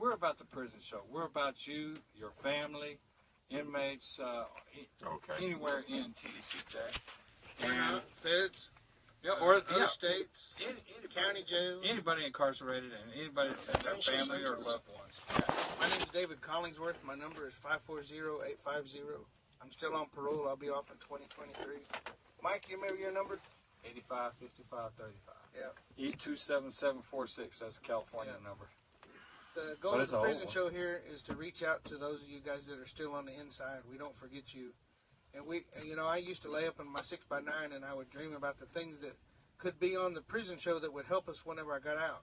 we're about the prison show. We're about you, your family, inmates, anywhere in TDCJ. And feds, or other states, any county jails. Anybody incarcerated and anybody that's had their family or loved ones. My name is David Collingsworth. My number is 540-850. I'm still on parole. I'll be off in 2023. Mike, you remember your number? 85-55-35. Yeah. E27746. That's a California number. The goal of the prison show here is to reach out to those of you guys that are still on the inside. We don't forget you. And I used to lay up in my 6x9 and I would dream about the things that could be on the prison show that would help us whenever I got out.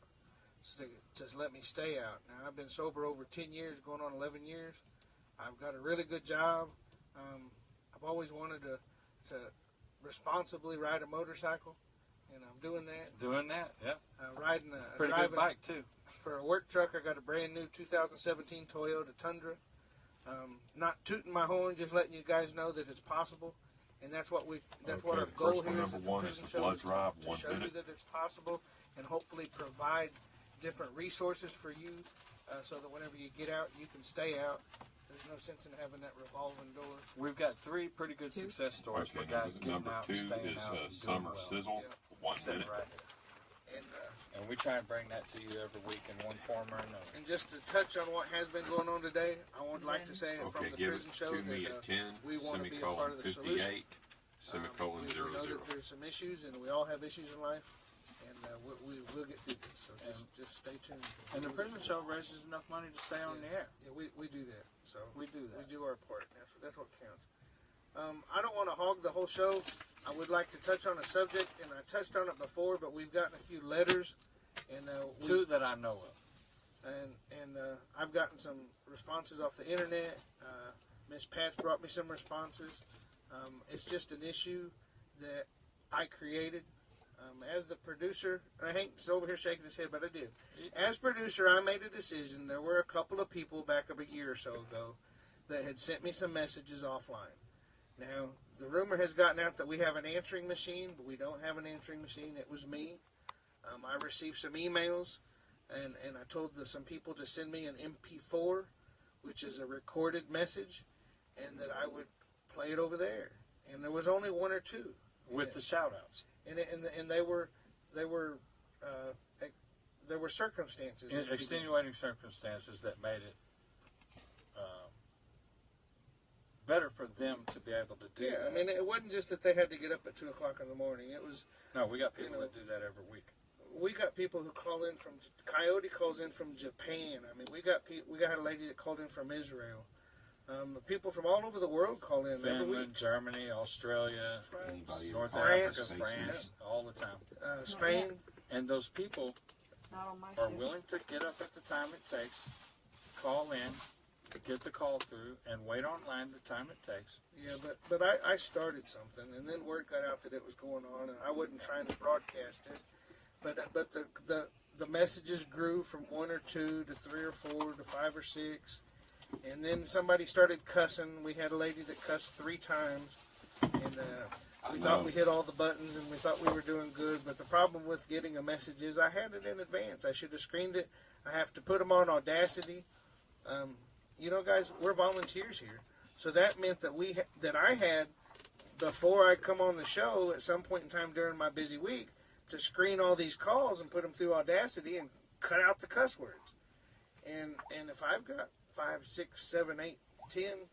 So to let me stay out. Now, I've been sober over 10 years, going on 11 years. I've got a really good job. I've always wanted to responsibly ride a motorcycle, and I'm doing that. Doing that, yeah. Driving good bike, too. For a work truck, I got a brand new 2017 Toyota Tundra. Not tooting my horn, just letting you guys know that it's possible. And that's what our goal here is at the prison show, to show you that it's possible and hopefully provide different resources for you so that whenever you get out, you can stay out. There's no sense in having that revolving door. We've got 3 pretty good success stories for guys getting out, staying out. Number 2 is Summer Sizzle, 1 minute. Right here. And we try and bring that to you every week in one form or another. And just to touch on what has been going on today, I would like to say from the prison show that we want to be a part of the solution. Semicolon we 00. know that there's some issues, and we all have issues in life, and we'll get through this. So just stay tuned. And the prison show raises enough money to stay on the air. Yeah, we do that. So we do that. We do our part. That's what counts. I don't want to hog the whole show. I would like to touch on a subject, and I touched on it before, but we've gotten a few letters, and 2 that I know of. And I've gotten some responses off the internet. Miss Pat's brought me some responses. It's just an issue that I created. As the producer, and Hank's over here shaking his head, but I did. As producer, I made a decision. There were a couple of people back up a year or so ago that had sent me some messages offline. Now, the rumor has gotten out that we have an answering machine, but we don't have an answering machine. It was me. I received some emails, and I told some people to send me an MP4, which is a recorded message, and that I would play it over there. And there was only 1 or 2 with the shout-outs. And there were circumstances, extenuating circumstances that made it better for them to be able to do that. I mean, it wasn't just that they had to get up at 2 o'clock in the morning. It was we got people that do that every week. We got people who call in from Coyote calls in from Japan. I mean, we got a lady that called in from Israel. People from all over the world call in every week. Finland, Germany, Australia, North France, Africa, France, all the time. Spain. And those people are willing to get up at the time it takes, call in, get the call through, and wait online the time it takes. Yeah, but I started something, and then word got out that it was going on, and I wasn't trying to broadcast it. But the messages grew from 1 or 2 to 3 or 4 to 5 or 6. And then somebody started cussing. We had a lady that cussed 3 times. And we thought we hit all the buttons and we thought we were doing good. But the problem with getting a message is I had it in advance. I should have screened it. I have to put them on Audacity. Guys, we're volunteers here. So that meant that I had, before I come on the show at some point in time during my busy week, to screen all these calls and put them through Audacity and cut out the cuss words. And if I've got 5, 6, 7, 8, 10,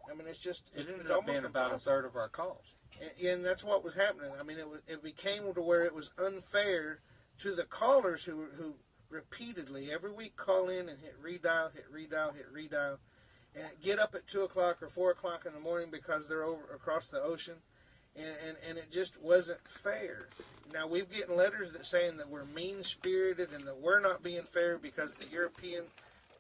I mean, it's ended up being about a third of our calls. And that's what was happening. I mean, it became to where it was unfair to the callers who repeatedly every week call in and hit redial, and get up at 2 o'clock or 4 o'clock in the morning because they're over across the ocean, and it just wasn't fair. Now, we've getting letters that saying that we're mean-spirited and that we're not being fair because the European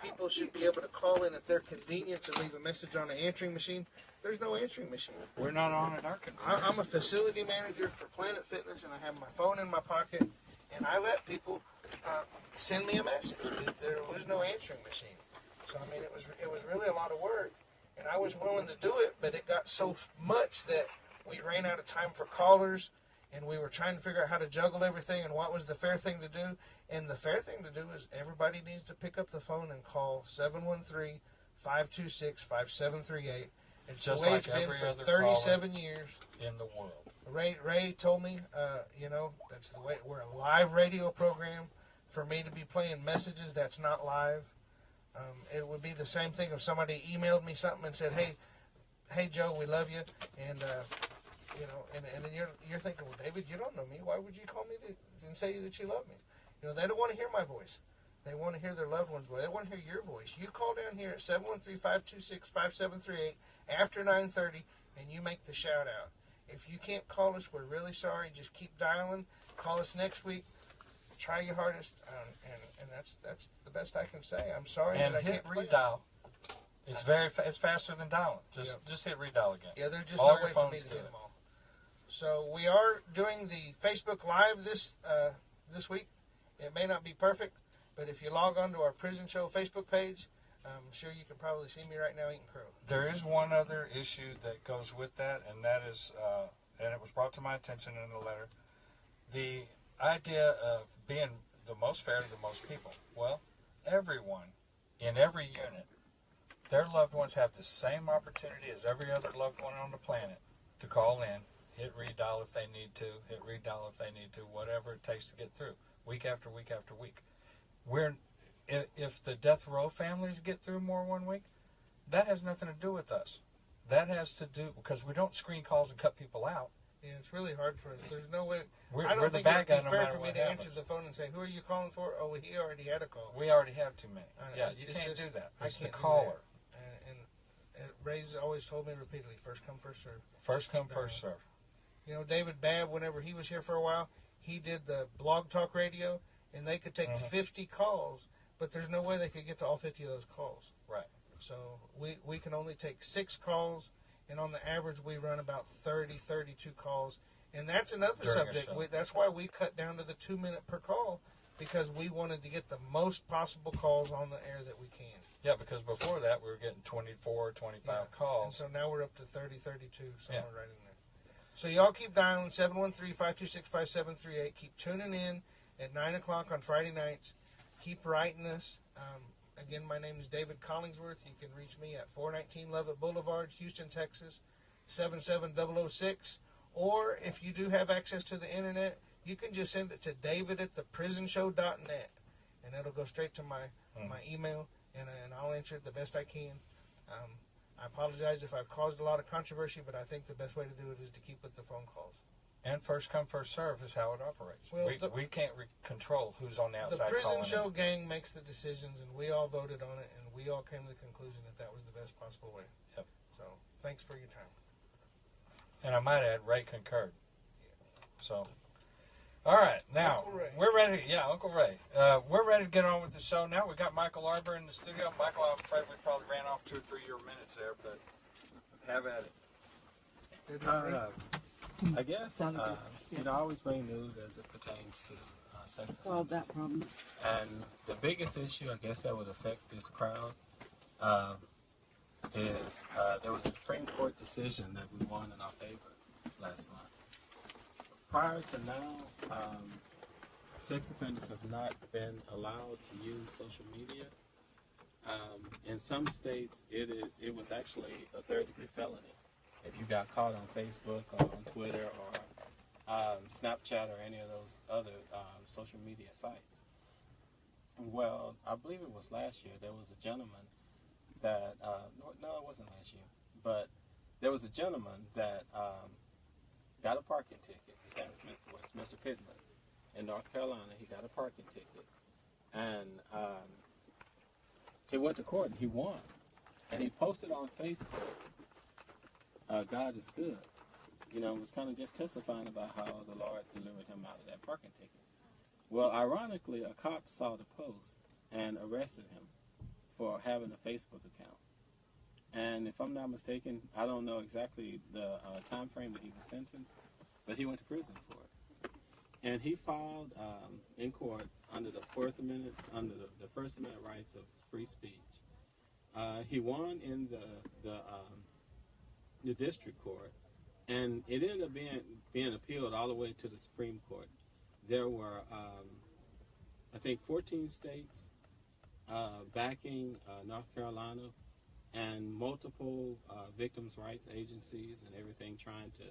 people should be able to call in at their convenience and leave a message on an answering machine. There's no answering machine. We're not on at our convenience. I'm a facility manager for Planet Fitness, and I have my phone in my pocket, and I let people send me a message. There was no answering machine. So, I mean, it was really a lot of work, and I was willing to do it, but it got so much that we ran out of time for callers, and we were trying to figure out how to juggle everything and what was the fair thing to do. And the fair thing to do is everybody needs to pick up the phone and call 713-526-5738. It's Just the way like it's been every for other 37 years. in the world. Ray told me, that's the way. We're a live radio program. For me to be playing messages that's not live, it would be the same thing if somebody emailed me something and said, "Hey Joe, we love you," and and then you're thinking, "Well, David, you don't know me. Why would you call me and say that you love me?" They don't want to hear my voice. They want to hear their loved one's voice. They want to hear your voice. You call down here at 713-526-5738 after 9:30, and you make the shout out. If you can't call us, we're really sorry. Just keep dialing. Call us next week. Try your hardest, and that's the best I can say. I'm sorry And that I hit can't play redial. It's it's faster than dialing. Just hit redial again. Yeah, there's just All no your way for me phones to do hit it. them all. So we are doing the Facebook Live this week. It may not be perfect, but if you log on to our Prison Show Facebook page, I'm sure you can probably see me right now eating crow. There is one other issue that goes with that, and that is, and it was brought to my attention in the letter, the idea of being the most fair to the most people. Well, everyone in every unit, their loved ones have the same opportunity as every other loved one on the planet to call in, hit redial if they need to, hit redial if they need to, whatever it takes to get through, week after week after week. If the death row families get through more one week, that has nothing to do with us. That has to do, because we don't screen calls and cut people out. Yeah, it's really hard for us. There's no way. We're I don't the think bad it guy would no be fair matter for me what to happens. answer the phone and say, "Who are you calling for?" Oh, he already had a call. We already have too many. Yeah, It's you can't just- do that. I It's the can't do caller. that. And Ray's always told me repeatedly, first come, first serve. First come, first serve. David Babb, whenever he was here for a while, he did the Blog Talk Radio, and they could take 50 calls, but there's no way they could get to all 50 of those calls. Right. So we can only take 6 calls, and on the average we run about 32 calls. And that's another During a subject. show. That's why we cut down to the 2 minute per call, because we wanted to get the most possible calls on the air that we can. Yeah, because before that we were getting 24, 25 And calls. so now we're up to 32, somewhere right in there. So y'all keep dialing 713-526-5738. Keep tuning in at 9 o'clock on Friday nights. Keep writing us. Again, my name is David Collingsworth. You can reach me at 419 Lovett Boulevard, Houston, Texas, 77006. Or if you do have access to the internet, you can just send it to david@theprisonshow.net, and it'll go straight to my email, and I'll answer it the best I can. I apologize if I've caused a lot of controversy, but I think the best way to do it is to keep with the phone calls. And first come, first serve is how it operates. Well, we can't control who's on the The outside Prison calling Show in. gang makes the decisions, and we all voted on it, and we all came to the conclusion that that was the best possible way. Yep. So, thanks for your time. And I might add, Ray concurred. So, all right, now Uncle Ray. we're ready. Yeah, Uncle Ray. We're ready to get on with the show now. We got Michael Arbor in the studio. Michael, I'm afraid we probably ran off 2 or 3 your minutes there, but have at it. I guess, I always bring news as it pertains to census. Solve that problem. And the biggest issue, I guess, that would affect this crowd is there was a Supreme Court decision that we won in our favor last month. Prior to now, sex offenders have not been allowed to use social media. In some states, it was actually a third-degree felony if you got caught on Facebook or on Twitter or Snapchat or any of those other social media sites. Well, I believe it was last year. There was a gentleman that no, it wasn't last year, but there was a gentleman that got a parking ticket. His name was Mr. Pittman in North Carolina. He got a parking ticket, and he went to court and he won. And he posted on Facebook, "God is good." Was kind of just testifying about how the Lord delivered him out of that parking ticket. Well, ironically, a cop saw the post and arrested him for having a Facebook account. And if I'm not mistaken, I don't know exactly the time frame that he was sentenced, but he went to prison for it. And he filed in court under the First Amendment rights of free speech. He won in the district court, and it ended up being appealed all the way to the Supreme Court. There were I think 14 states backing North Carolina, and multiple victims' rights agencies and everything trying to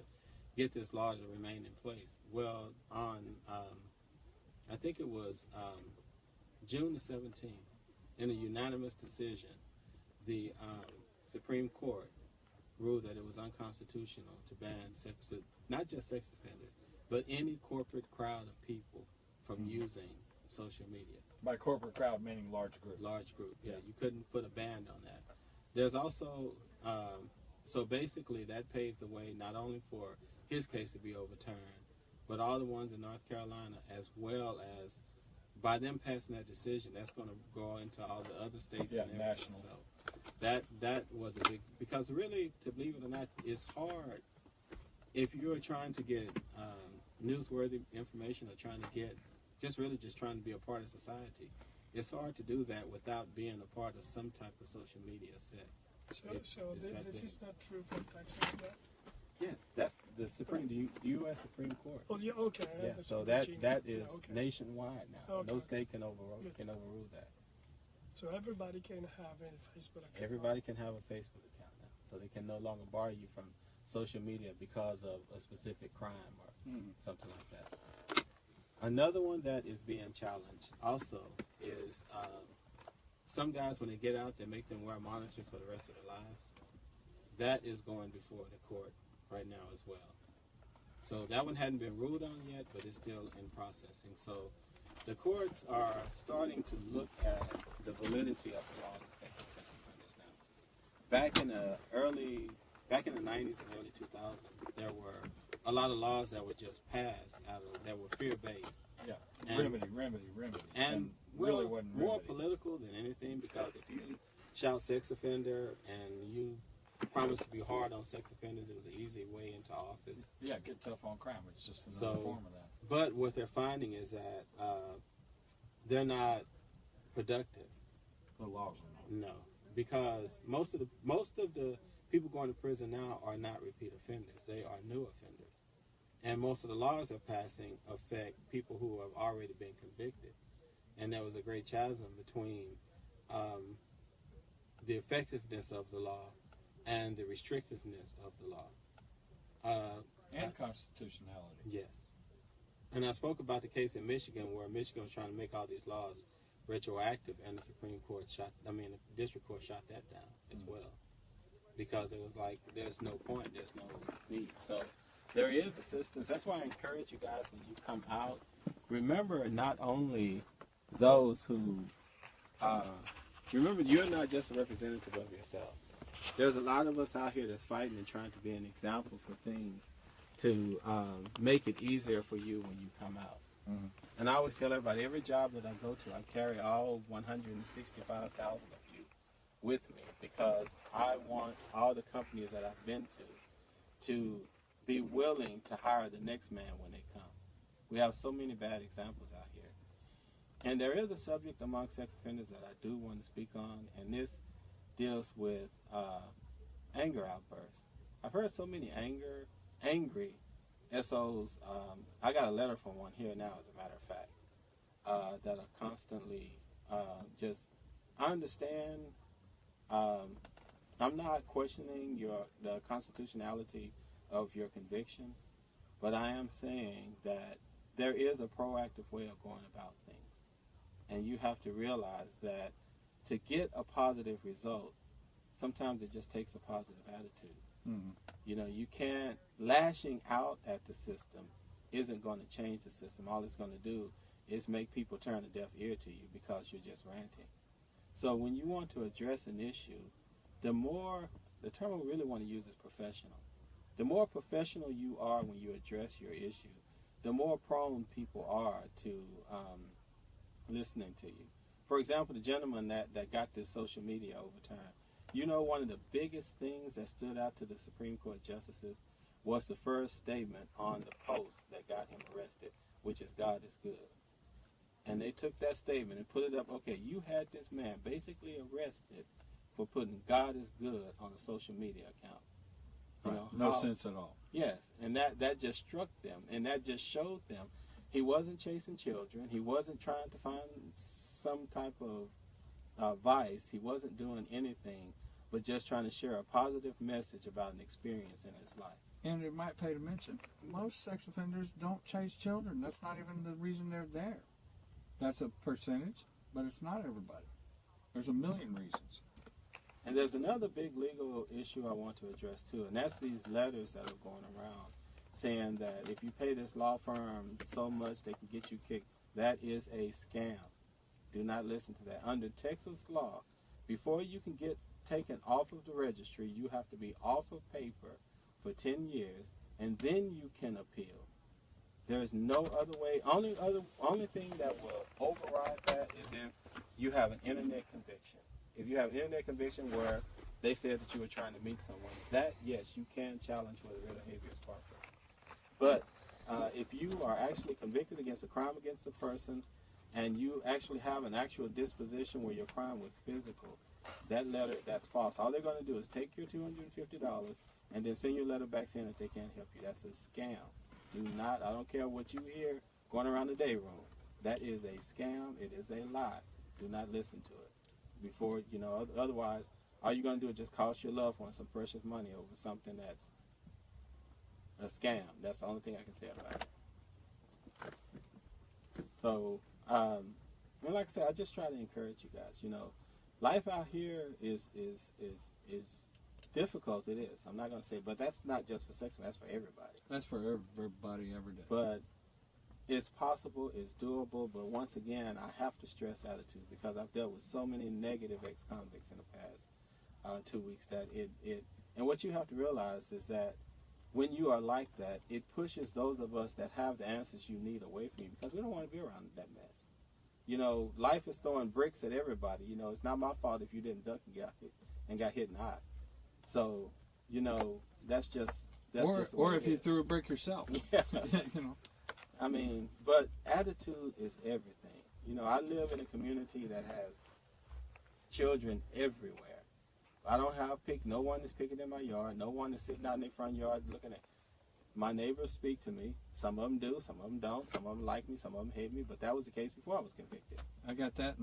get this law to remain in place. Well, on I think it was June the 17th, in a unanimous decision, the Supreme Court ruled that it was unconstitutional to ban not just sex offenders, but any corporate crowd of people from using social media. By corporate crowd, meaning large group. Large group, yeah. You couldn't put a ban on that. There's also, so basically that paved the way not only for his case to be overturned, but all the ones in North Carolina, as well as by them passing that decision, that's going to go into all the other states and everything. National. So that was a big, because really, to believe it or not, it's hard if you're trying to get newsworthy information or trying to get, just trying to be a part of society. It's hard to do that without being a part of some type of social media set. This is not true for Texas yet? Yes, that's the U.S. Supreme Court. Oh, yeah, okay. Yeah, so that is nationwide now. Okay. No state can overrule that. So everybody can have a Facebook account. Everybody can have a Facebook account now. So they can no longer bar you from social media because of a specific crime or something like that. Another one that is being challenged also is some guys, when they get out, they make them wear monitors for the rest of their lives. That is going before the court right now as well. So that one hadn't been ruled on yet, but it's still in processing. So the courts are starting to look at the validity of the laws affecting sex offenders now. Back in the 90s and early 2000s, there were a lot of laws that were just passed that were fear-based. Yeah, And- remedy. And really well, wasn't more remedy. political than anything, because if you shout sex offender and you promise to be hard on sex offenders, it was an easy way into office. Yeah, get tough on crime, which is just another So, form of that. but what they're finding is that they're not productive. The laws are not. No, because most of the people going to prison now are not repeat offenders. They are new offenders, and most of the laws they're passing affect people who have already been convicted. And there was a great chasm between the effectiveness of the law and the restrictiveness of the law. And constitutionality. Yes. And I spoke about the case in Michigan, where Michigan was trying to make all these laws retroactive, and the the district court shot that down as well. Because it was like, there's no point, there's no need. So there is assistance. That's why I encourage you guys, when you come out, remember not only those who, remember you're not just a representative of yourself. There's a lot of us out here that's fighting and trying to be an example for things to make it easier for you when you come out. Mm-hmm. And I always tell everybody, every job that I go to, I carry all 165,000 of you with me, because I want all the companies that I've been to be willing to hire the next man when they come. We have so many bad examples out here. And there is a subject among sex offenders that I do want to speak on, and this deals with anger outbursts. I've heard so many angry SOs. I got a letter from one here now, as a matter of fact, that are constantly I understand. I'm not questioning the constitutionality of your conviction, but I am saying that there is a proactive way of going about things. And you have to realize that to get a positive result, sometimes it just takes a positive attitude. Mm-hmm. You know, you can't, lashing out at the system isn't going to change the system. All it's going to do is make people turn a deaf ear to you because you're just ranting. So when you want to address an issue, the term we really want to use is professional. The more professional you are when you address your issue, the more prone people are to listening to you. For example, the gentleman that got this social media overturned, you know, one of the biggest things that stood out to the Supreme Court justices was the first statement on the post that got him arrested, which is "God is good." And they took that statement and put it up. Okay, you had this man basically arrested for putting "God is good" on a social media account. You Right. know, No sense at all. Yes, and that just struck them, and that just showed them He wasn't chasing children. He wasn't trying to find some type of vice. He wasn't doing anything but just trying to share a positive message about an experience in his life. And it might pay to mention, most sex offenders don't chase children. That's not even the reason they're there. That's a percentage, but it's not everybody. There's a million reasons. And there's another big legal issue I want to address too, and that's these letters that are going around saying that if you pay this law firm so much they can get you kicked. That is a scam. Do not listen to that. Under Texas law, before you can get taken off of the registry, you have to be off of paper for 10 years, and then you can appeal. There's no other way. Only thing that will override that is if you have an internet conviction. If you have an internet conviction where they said that you were trying to meet someone, that, yes, you can challenge with a writ of habeas corpus. But if you are actually convicted against a crime against a person and you actually have an actual disposition where your crime was physical, that letter, that's false. All they're going to do is take your $250 and then send your letter back saying that they can't help you. That's a scam. Do not, I don't care what you hear going around the day room. That is a scam. It is a lie. Do not listen to it. Before, otherwise, all you're going to do is just cost your loved one some precious money over something that's a scam. That's the only thing I can say about it. So, and like I said, I just try to encourage you guys. Life out here is difficult. It is. I'm not going to say, but that's not just for sex. That's for everybody. That's for everybody every day. But it's possible. It's doable. But once again, I have to stress attitude because I've dealt with so many negative ex-convicts in the past 2 weeks that it. And what you have to realize is that when you are like that, it pushes those of us that have the answers you need away from you because we don't want to be around that mess. Life is throwing bricks at everybody. It's not my fault if you didn't duck and got hit in the eye. So, that's just the way if you threw a brick yourself. Yeah. I mean, but attitude is everything. I live in a community that has children everywhere. I don't have no one is picking in my yard. No one is sitting out in their front yard looking at. My neighbors speak to me. Some of them do, some of them don't. Some of them like me, some of them hate me. But that was the case before I was convicted. I got that.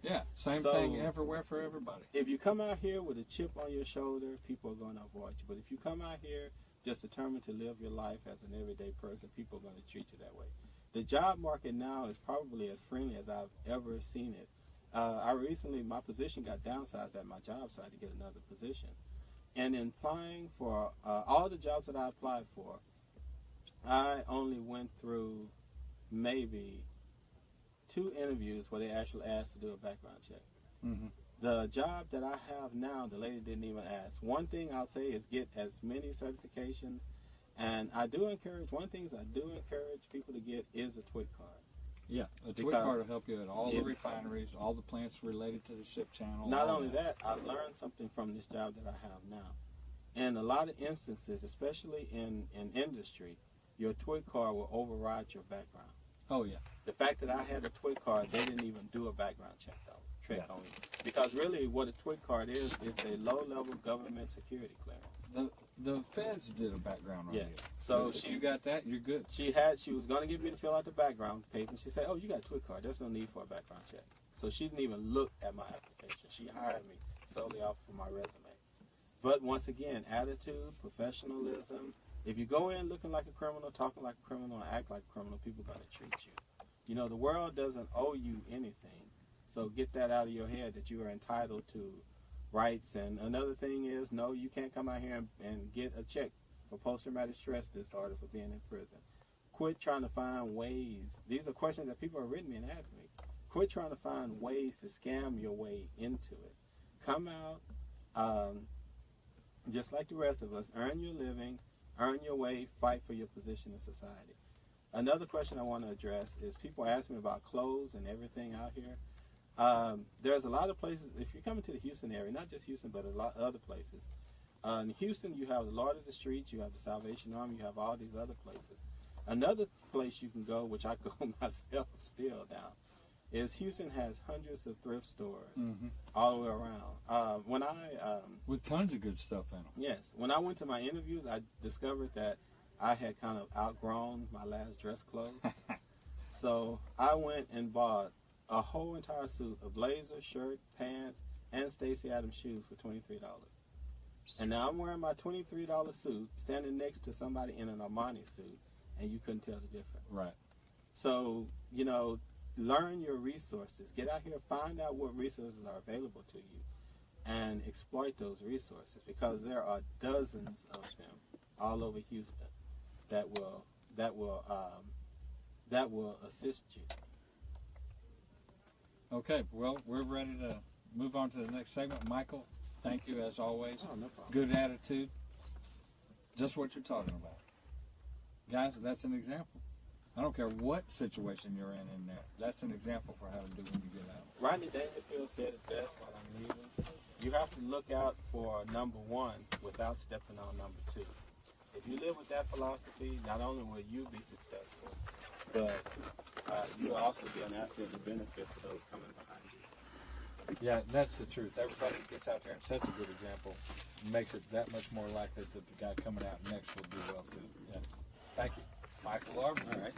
Yeah, same thing everywhere for everybody. If you come out here with a chip on your shoulder, people are going to avoid you. But if you come out here just determined to live your life as an everyday person, people are going to treat you that way. The job market now is probably as friendly as I've ever seen it. My position got downsized at my job, so I had to get another position. And in applying for all the jobs that I applied for, I only went through maybe 2 interviews where they actually asked to do a background check. Mm-hmm. The job that I have now, the lady didn't even ask. One thing I'll say is get as many certifications. And I do encourage people to get is a TWIC card. Yeah, a TWIC card will help you at all the refineries, all the plants related to the ship channel. Not only that, I learned something from this job that I have now. In a lot of instances, especially in industry, your TWIC card will override your background. Oh, yeah. The fact that I had a TWIC card, they didn't even do a background check on me. Because really what a TWIC card is, it's a low-level government security clearance. The feds did a background on you. So if you got that, you're good. She was going to get me to fill out the background paper. She said, "Oh, you got a TWIC card. There's no need for a background check." So she didn't even look at my application. She hired me solely off of my resume. But once again, attitude, professionalism. If you go in looking like a criminal, talking like a criminal, and act like a criminal, people are going to treat you. The world doesn't owe you anything. So get that out of your head that you are entitled to rights. And another thing is, no, you can't come out here and get a check for post-traumatic stress disorder for being in prison. Quit trying to find ways. These are questions that people have written me and asked me. Quit trying to find ways to scam your way into it. Come out, just like the rest of us, earn your living, earn your way, fight for your position in society. Another question I want to address is people ask me about clothes and everything out here. There's a lot of places, if you're coming to the Houston area, not just Houston, but a lot of other places. In Houston, you have the Lord of the Streets, you have the Salvation Army, you have all these other places. Another place you can go, which I go myself still now, is Houston has hundreds of thrift stores all the way around. With tons of good stuff in them. Yes. When I went to my interviews, I discovered that I had kind of outgrown my last dress clothes. So I went and bought a whole entire suit, a blazer, shirt, pants, and Stacey Adams shoes for $23. And now I'm wearing my $23 suit, standing next to somebody in an Armani suit, and you couldn't tell the difference. Right. So, you know, learn your resources. Get out here, find out what resources are available to you, and exploit those resources, because there are dozens of them all over Houston that will assist you. Okay, well, we're ready to move on to the next segment. Michael, thank you as always. Oh, no problem. Good attitude. Just what you're talking about. Guys, that's an example. I don't care what situation you're in there. That's an example for how to do when you get out. Rodney Dangerfield said it best while I'm leaving. You have to look out for number one without stepping on number two. If you live with that philosophy, not only will you be successful, but you'll also be an asset and benefit for those coming behind you. Yeah, that's the truth. Everybody gets out there and sets a good example. Makes it that much more likely that the guy coming out next will do well too. Yeah. Thank you. Michael Arbor. All right.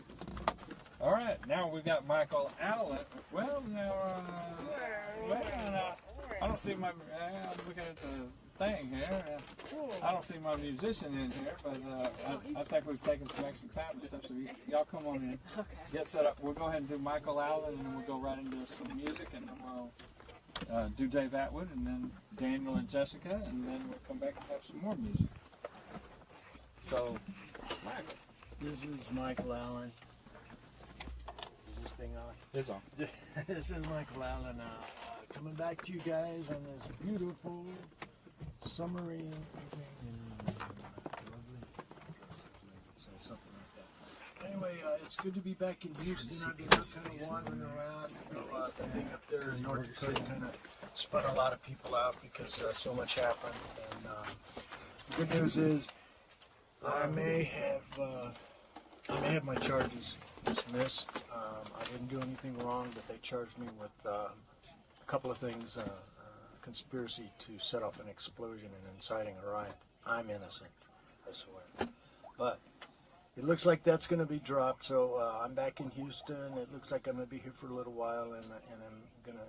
All right. Now we've got Michael Allen. Well, now, I don't see my. I'm looking at the thing here. I don't see my musician in here, but I think we've taken some extra time and stuff. So y'all come on in. Okay. Get set up. We'll go ahead and do Michael Allen, and then we'll go right into some music, and then we'll do Dave Atwood, and then Daniel and Jessica, and then we'll come back and have some more music. So, Michael. This is Michael Allen. Is this thing on? It's on. This is Michael Allen coming back to you guys on this beautiful summery evening in lovely, say something like that. Anyway, it's good to be back in Houston. I've been just kind of wandering around. The thing up there in North Dakota kind of spun a lot of people out because so much happened. And the good news is I may have my charges dismissed. I didn't do anything wrong, but they charged me with a couple of things. Conspiracy to set off an explosion and inciting a riot. I'm innocent, I swear. But it looks like that's going to be dropped, so I'm back in Houston. It looks like I'm going to be here for a little while, and I'm going to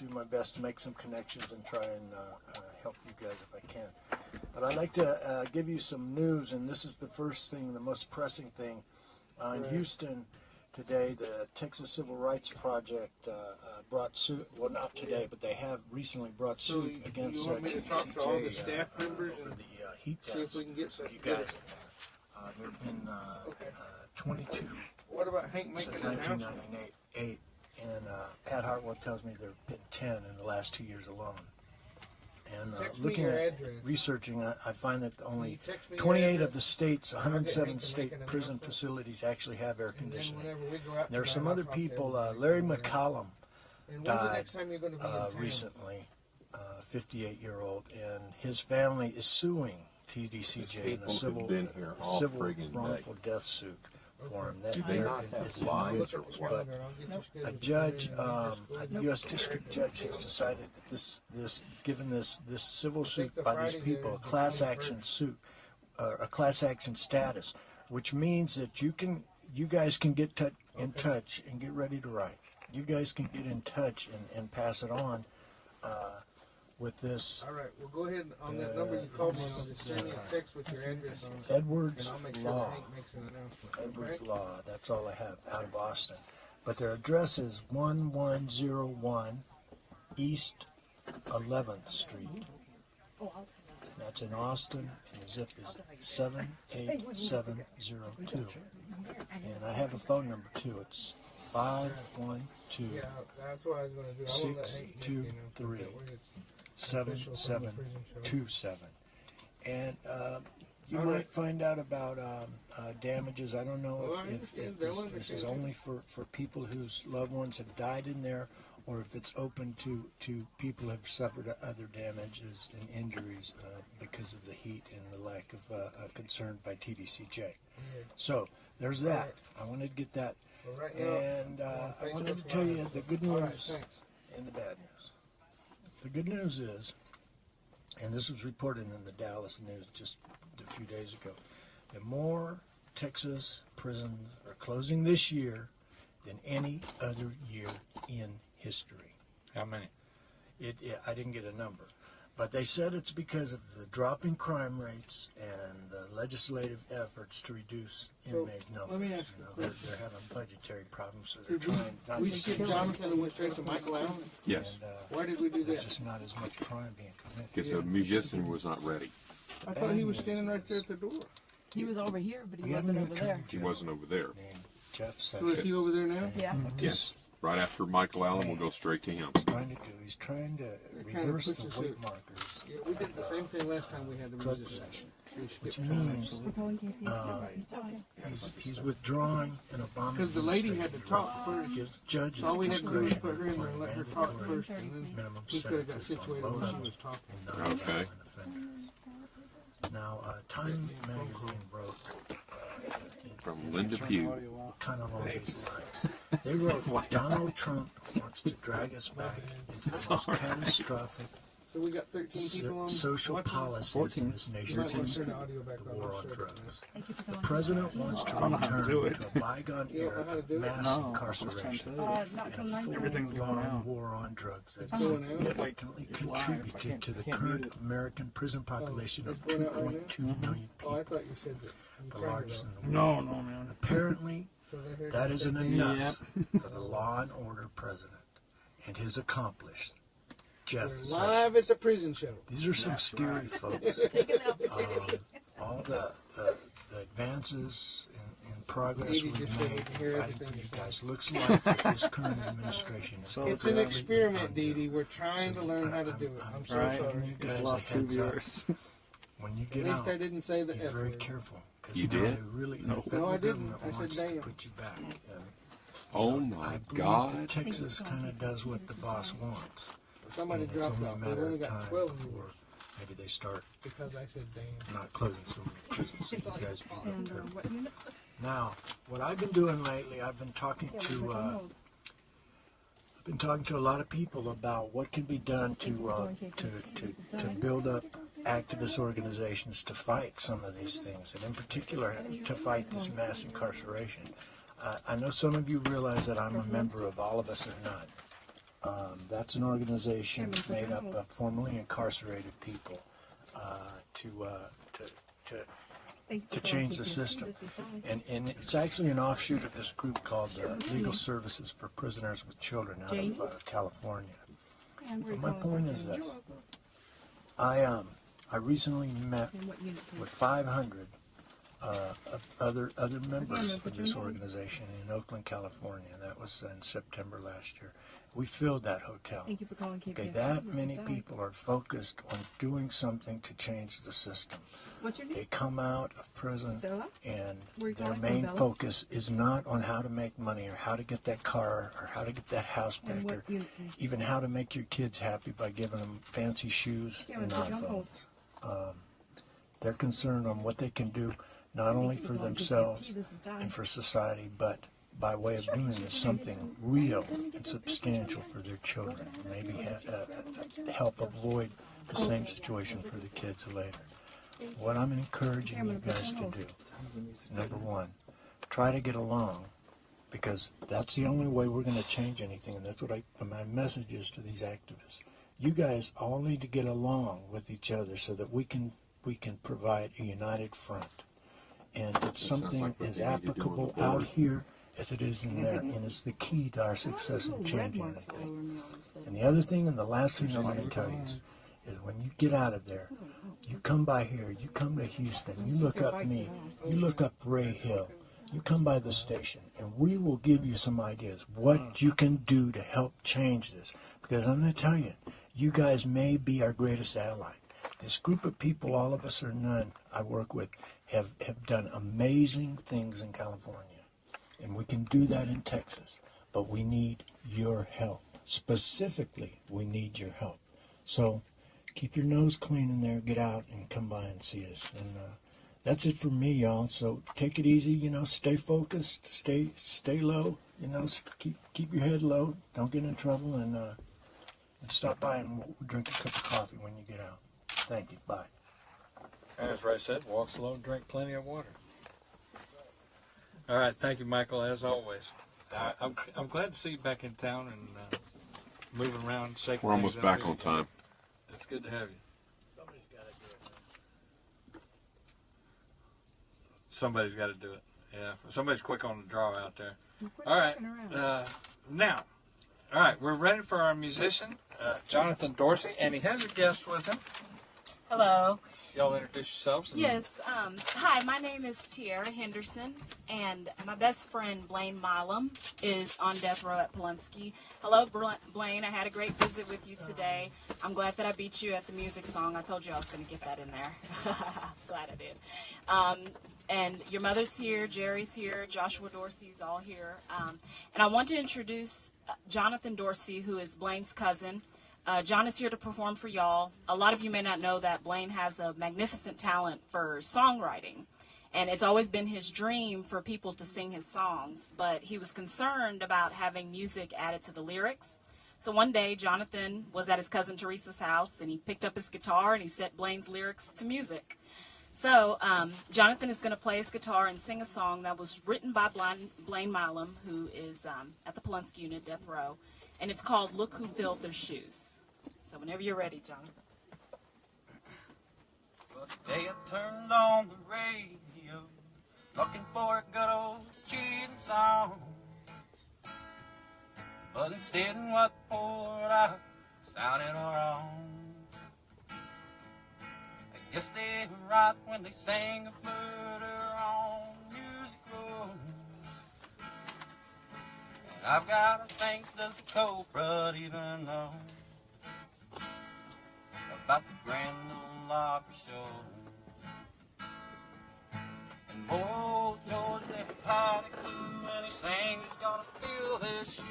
do my best to make some connections and try and help you guys if I can. But I'd like to give you some news, and this is the first thing, the most pressing thing. In Houston today, the Texas Civil Rights Project brought suit, well not today, but they have recently brought suit against you want me to talk to all the staff TDCJ members for and the heat see if deaths we can get some you guys in there. There have been 22 What about Hank making since an announcement? 1998, and Pat Hartwell tells me there have been 10 in the last 2 years alone. And Text me looking your at address. researching, I find that only text me your 28 address? of the states, I'll get 107 Hank to make state an prison announcement. facilities actually have air And then conditioning. whenever we go out There are tonight, some I'll other talk to people, everybody. Larry McCollum And when's the died next time you're going to be in town? recently, 58-year-old, and his family is suing TDCJ in a people civil, have been here all civil friggin' day. wrongful death suit for him. That Do they there not have is lives no- or Look what? at the calendar. I'll get you scheduled a for judge, Friday night. a U.S. district judge, has decided that this given this civil suit the by these Friday people, there a is the class 21st. action suit, a class action status, which means that you guys can get in touch and get ready to write. You guys can get in touch and pass it on with this All right, well, go ahead and on that number you called me on, just send me a text with your address on it. Edwards And I'll make sure Law. Hank makes an announcement. Edwards Okay? Law. That's all I have out of Austin. But their address is 1101 East 11th Street. Oh, I'll tell And that's in Austin. And the zip is 78702. And I have a phone number too. It's 512 Yeah, that's what I was going to do. I want to let Hank make the announcement 623. that way it's official from the prison show. 7727. And you might find out about damages. I don't know Well, I if understand. this is only for people whose loved ones have died in there, or if it's open to people who have suffered other damages and injuries because of the heat and the lack of concern by TDCJ. So there's that. I wanted to get that. Well, right now, And I wanted to tell you the good all right, news thanks. and the bad news. The good news is, and this was reported in the Dallas News just a few days ago, that more Texas prisons are closing this year than any other year in history. How many? I didn't get a number, but they said it's because of the dropping crime rates and the legislative efforts to reduce inmate numbers. let me ask You know, you a they're having budgetary problems, so they're Did we, trying not we to skipped send Johnathon and went straight to Michael Allen? Yes, and, Why did we do there's that? just not as much crime being committed. because the musician was not ready. I thought he was standing right there at the door. He was over here, but he We have wasn't a new over there. attorney He wasn't over there. named Jeff So is Sessions. he over there now? Yeah. Yes. Right after Michael Allen, we'll go straight to him. He's trying to kinda reverse puts the us weight at- markers, Yeah, we did the same thing last time we had the drug musician. possession, We which skipped means We're calling KPFT. He's talking. he's withdrawing an Obama Because the lady had to talk first. gives judges All we had to do was discretion put her in to there and let her apply talk mandatory first, and then minimum we could have got sentences on situated low while she level was talking. and non-violent Okay. offenders. Now, Time magazine wrote From Linda Pugh. kind of along these lines. They wrote, Donald Trump wants to drag us back into the most catastrophic So we got 13 people on. social watching. policies in this You nation's might want to turn history. the audio back The on. war I'll on shut it drugs. Thank you for The calling. president wants to return to a bygone You don't know era how to of do it? mass incarceration Not and till a 9:30. Everything's going full-blown out. war on drugs that It's going out? significantly It's live. I contributed can't- to the can't mute current it. American prison population of it's going out right now? 2.2 million Oh, I people, thought you said that. You the turned it largest off. in the world. No, man. Apparently, So they're here that to isn't take- enough for the law and order president and his accomplice, Jeff We're Sessions. live at the prison show. These are some scary folks. All the advances in progress Edie we've just said we made can hear in fighting for everything you you're guys looks like that this current administration is It's an experiment, Dee Dee. We're trying to learn how to do it. I'm so Right. sorry. You Just guys lost a 2 heads up. viewers. When you At get least out, I didn't say the be F very word. careful. Because You know, did? they really, No. the federal No, I didn't. government I said wants to damn. put you back. And, Oh I my believe that God. Texas kind of does what the boss wants. Somebody And it's dropped only a off. They've matter only of got time 12 before viewers maybe they start because I said damn. not closing so many prisons. So you guys be real And careful. what unit? Now, what I've been doing lately, I've been talking to a lot of people about what can be done to build up activist organizations to fight some of these things, and in particular to fight this mass incarceration. I know some of you realize that I'm a member of All of Us or None. That's an organization made up of formerly incarcerated people to change the system. And it's actually an offshoot of this group called Legal Services for Prisoners with Children out of California. But my point is this. I recently met with 500 other members of this organization in Oakland, California. That was in September last year. We filled that hotel. Thank you for calling KPFT. Okay, that many people are focused on doing something to change the system. What's your name? They come out of prison Bella? and Where you their calling main from, Bella? focus is not on how to make money or how to get that car or how to get that house And back what or unit, please? even how to make your kids happy by giving them fancy shoes Yeah, and we'll put you on iPhones. hold. They're concerned on what they can do not only for themselves This is Di. and for society, but by way of doing this, something real and substantial for their children. Maybe help avoid the same situation for the kids later. What I'm encouraging you guys to do, number one, try to get along, because that's the only way we're going to change anything, and that's what my message is to these activists. You guys all need to get along with each other so that we can provide a united front. And it's sounds something like what as they need to do on applicable the out board. here as it is in there, and it's the key to our success in changing anything. And the other thing, and the last thing I want to tell you is when you get out of there, you come by here, you come to Houston, you look up me, you look up Ray Hill, you come by the station, and we will give you some ideas what you can do to help change this. Because I'm going to tell you, you guys may be our greatest ally. This group of people, All of Us or None, I work with, have done amazing things in California. And we can do that in Texas. But we need your help. Specifically, we need your help. So keep your nose clean in there, get out and come by and see us. And that's it for me, y'all. So take it easy, stay focused, stay low, keep your head low, don't get in trouble, and stop by and we'll drink a cup of coffee when you get out. Thank you. Bye. And as Ray said, walk slow and drink plenty of water. All right, thank you, Michael, as always. I'm glad to see you back in town and moving around, shaking We're things almost up back here on again. time. It's good to have you. Somebody's got to do it, man. Somebody's got to do it. Yeah, somebody's quick on the draw out there. Quit All right, fucking around. now, all right, we're ready for our musician, Johnathon Dorsey, and he has a guest with him. Hello. Y'all introduce yourselves. And Yes. Hi, my name is Tiara Henderson, and my best friend Blaine Milam is on death row at Polunsky. Hello, Blaine. I had a great visit with you today. I'm glad that I beat you at the music song. I told you I was going to get that in there. Glad I did. And your mother's here, Jerry's here, Joshua Dorsey's all here. And I want to introduce Johnathon Dorsey, who is Blaine's cousin. John is here to perform for y'all. A lot of you may not know that Blaine has a magnificent talent for songwriting, and it's always been his dream for people to sing his songs, but he was concerned about having music added to the lyrics. So one day, Johnathon was at his cousin Teresa's house, and he picked up his guitar, and he set Blaine's lyrics to music. So Johnathon is going to play his guitar and sing a song that was written by Blaine Milam, who is at the Polunsky unit, death row, and it's called Look Who Filled Their Shoes. So whenever you're ready, Jonathan. But they had turned on the radio, looking for a good old cheating song. But instead what poured out sounded wrong. I guess they were right when they sang a murder on Music Row. And I've got to think, does the Cobra even know about the Grand Ole Opry show? And poor old George never had a clue when he sang who's gonna fill their shoes.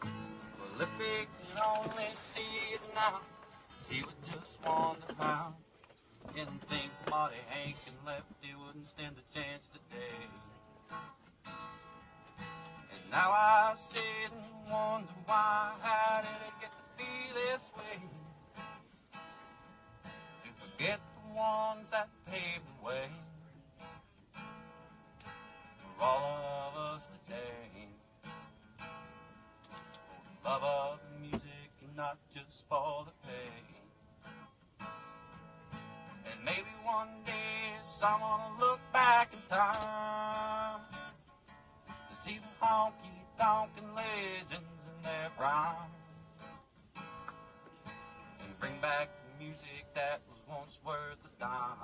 Well, if he could only see it now, he would just wonder how. Didn't think Marty Hank and Lefty wouldn't stand a chance today. And now I sit and wonder why, how did it get to be this way? To forget the ones that paved the way for all of us today. For the love of the music and not just for the pay. And maybe one day someone will look back in time to see the honky-tonkin' legends in their prime, and bring back the music that was once worth a dime.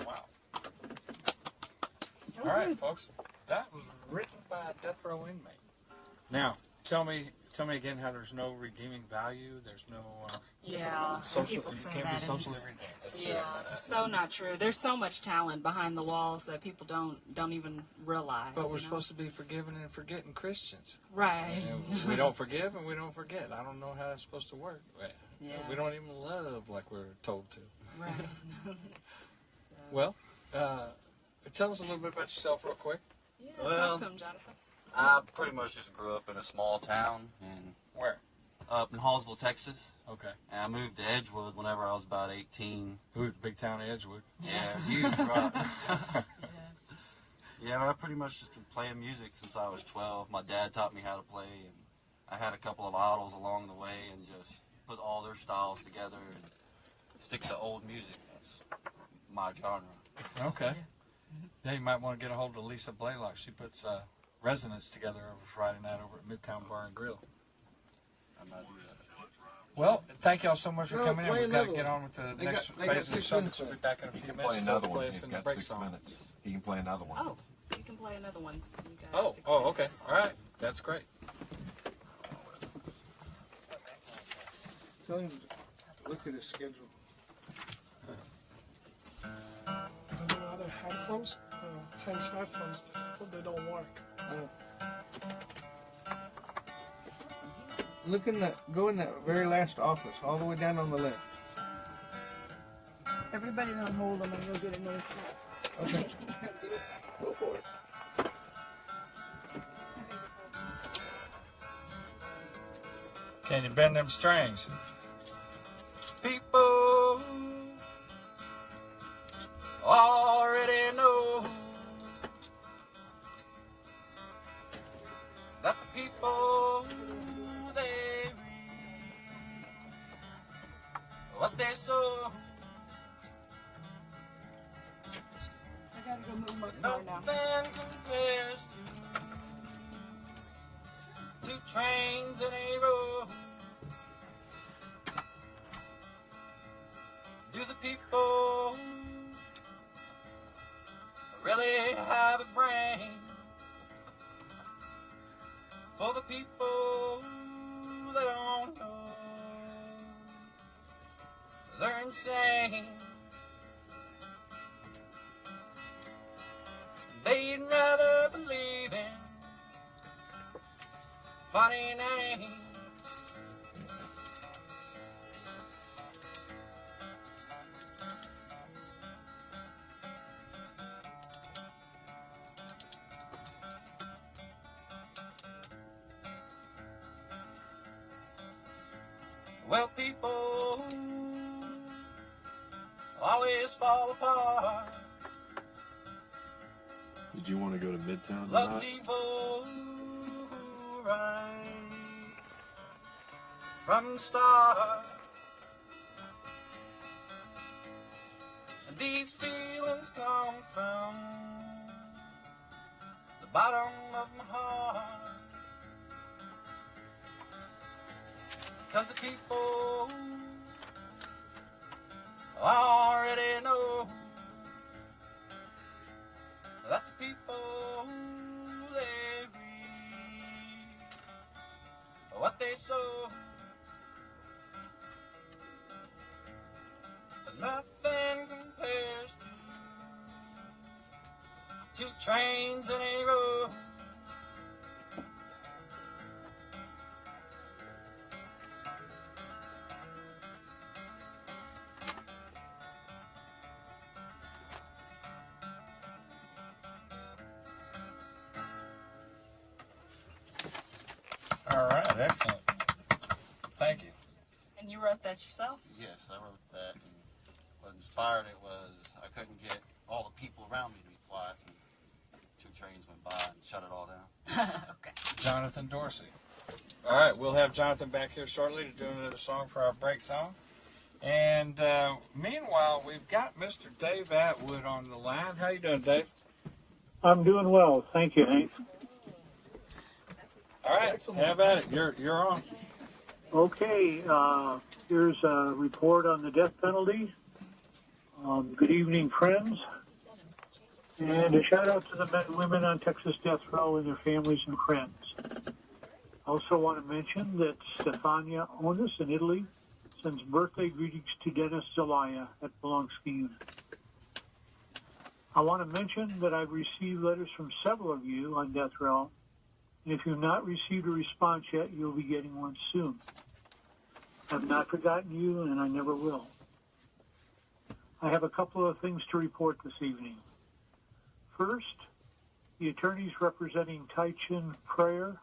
Wow. All right, folks. That was written by a death row inmate. Now, tell me again how there's no redeeming value. There's no Yeah, social. people You say can't that. be and socially it's- redeemed. That's Yeah, it's so not true. There's so much talent behind the walls that people don't even realize. But we're you know? supposed to be forgiving and forgetting Christians. Right. And we don't forgive and we don't forget. I don't know how that's supposed to work. Yeah. We don't even love like we're told to. Right. Well, tell us a little bit about yourself real quick. Yeah, Well, talk to him, Jonathan. I pretty much just grew up in a small town Where? up in Hallsville, Texas. Okay. And I moved to Edgewood whenever I was about 18. Who? The big town of Edgewood. Yeah, huge, right? Yeah, but I pretty much just been playing music since I was 12. My dad taught me how to play, and I had a couple of idols along the way and just put all their styles together and stick to old music. That's my genre. Okay. Yeah, you might want to get a hold of Lisa Blaylock. She puts resonance together every Friday night over at Midtown Bar and Grill. I might do that. Well, thank y'all so much for No, coming in. play We've got to another get one. on with the They next got- they got phase of the 6 show. minutes So we'll be left. back in a He few can play minutes. another to one. play He's us in the got break 6 song. minutes. He can play another one. Oh, you can play another one. You guys, Oh, 6 oh, okay. minutes. All right. That's great. Tell him to look at his schedule. And the other headphones, Hank's headphones, they don't work. Look in that. Go in that very last office, all the way down on the left. Everybody's on hold. I'm gonna go get another shot. Okay. Go for it. Can you bend them strings? People already know that the people they reap what they sow. I gotta go move my car now. Nothing compares to two trains in a row. Do the people really have a brain for the people that don't know? They're insane. They'd rather believe in funny names. Well, people always fall apart. Did you want to go to Midtown Love's tonight? evil right from the start. And these feelings come from the bottom of my heart. 'Cause the people already know that the people they reap what they sow. But nothing compares to two trains in a row. All right, excellent. Thank you. And you wrote that yourself? Yes, I wrote that, and what inspired it was I couldn't get all the people around me to be quiet, and two trains went by and shut it all down. Okay. Johnathon Dorsey. All right, we'll have Jonathan back here shortly to do another song for our break song. And meanwhile, we've got Mr. Dave Atwood on the line. How you doing, Dave? I'm doing well. Thank you, Hank. All right, have at it. You're on. Okay, here's a report on the death penalty. Good evening, friends. And a shout out to the men and women on Texas death row and their families and friends. I also want to mention that Stefania Onis in Italy sends birthday greetings to Dennis Zelaya at Polonsky Unit. I want to mention that I've received letters from several of you on death row. And if you've not received a response yet, you'll be getting one soon. I've not forgotten you, and I never will. I have a couple of things to report this evening. First, the attorneys representing Tai-Chin Prayer,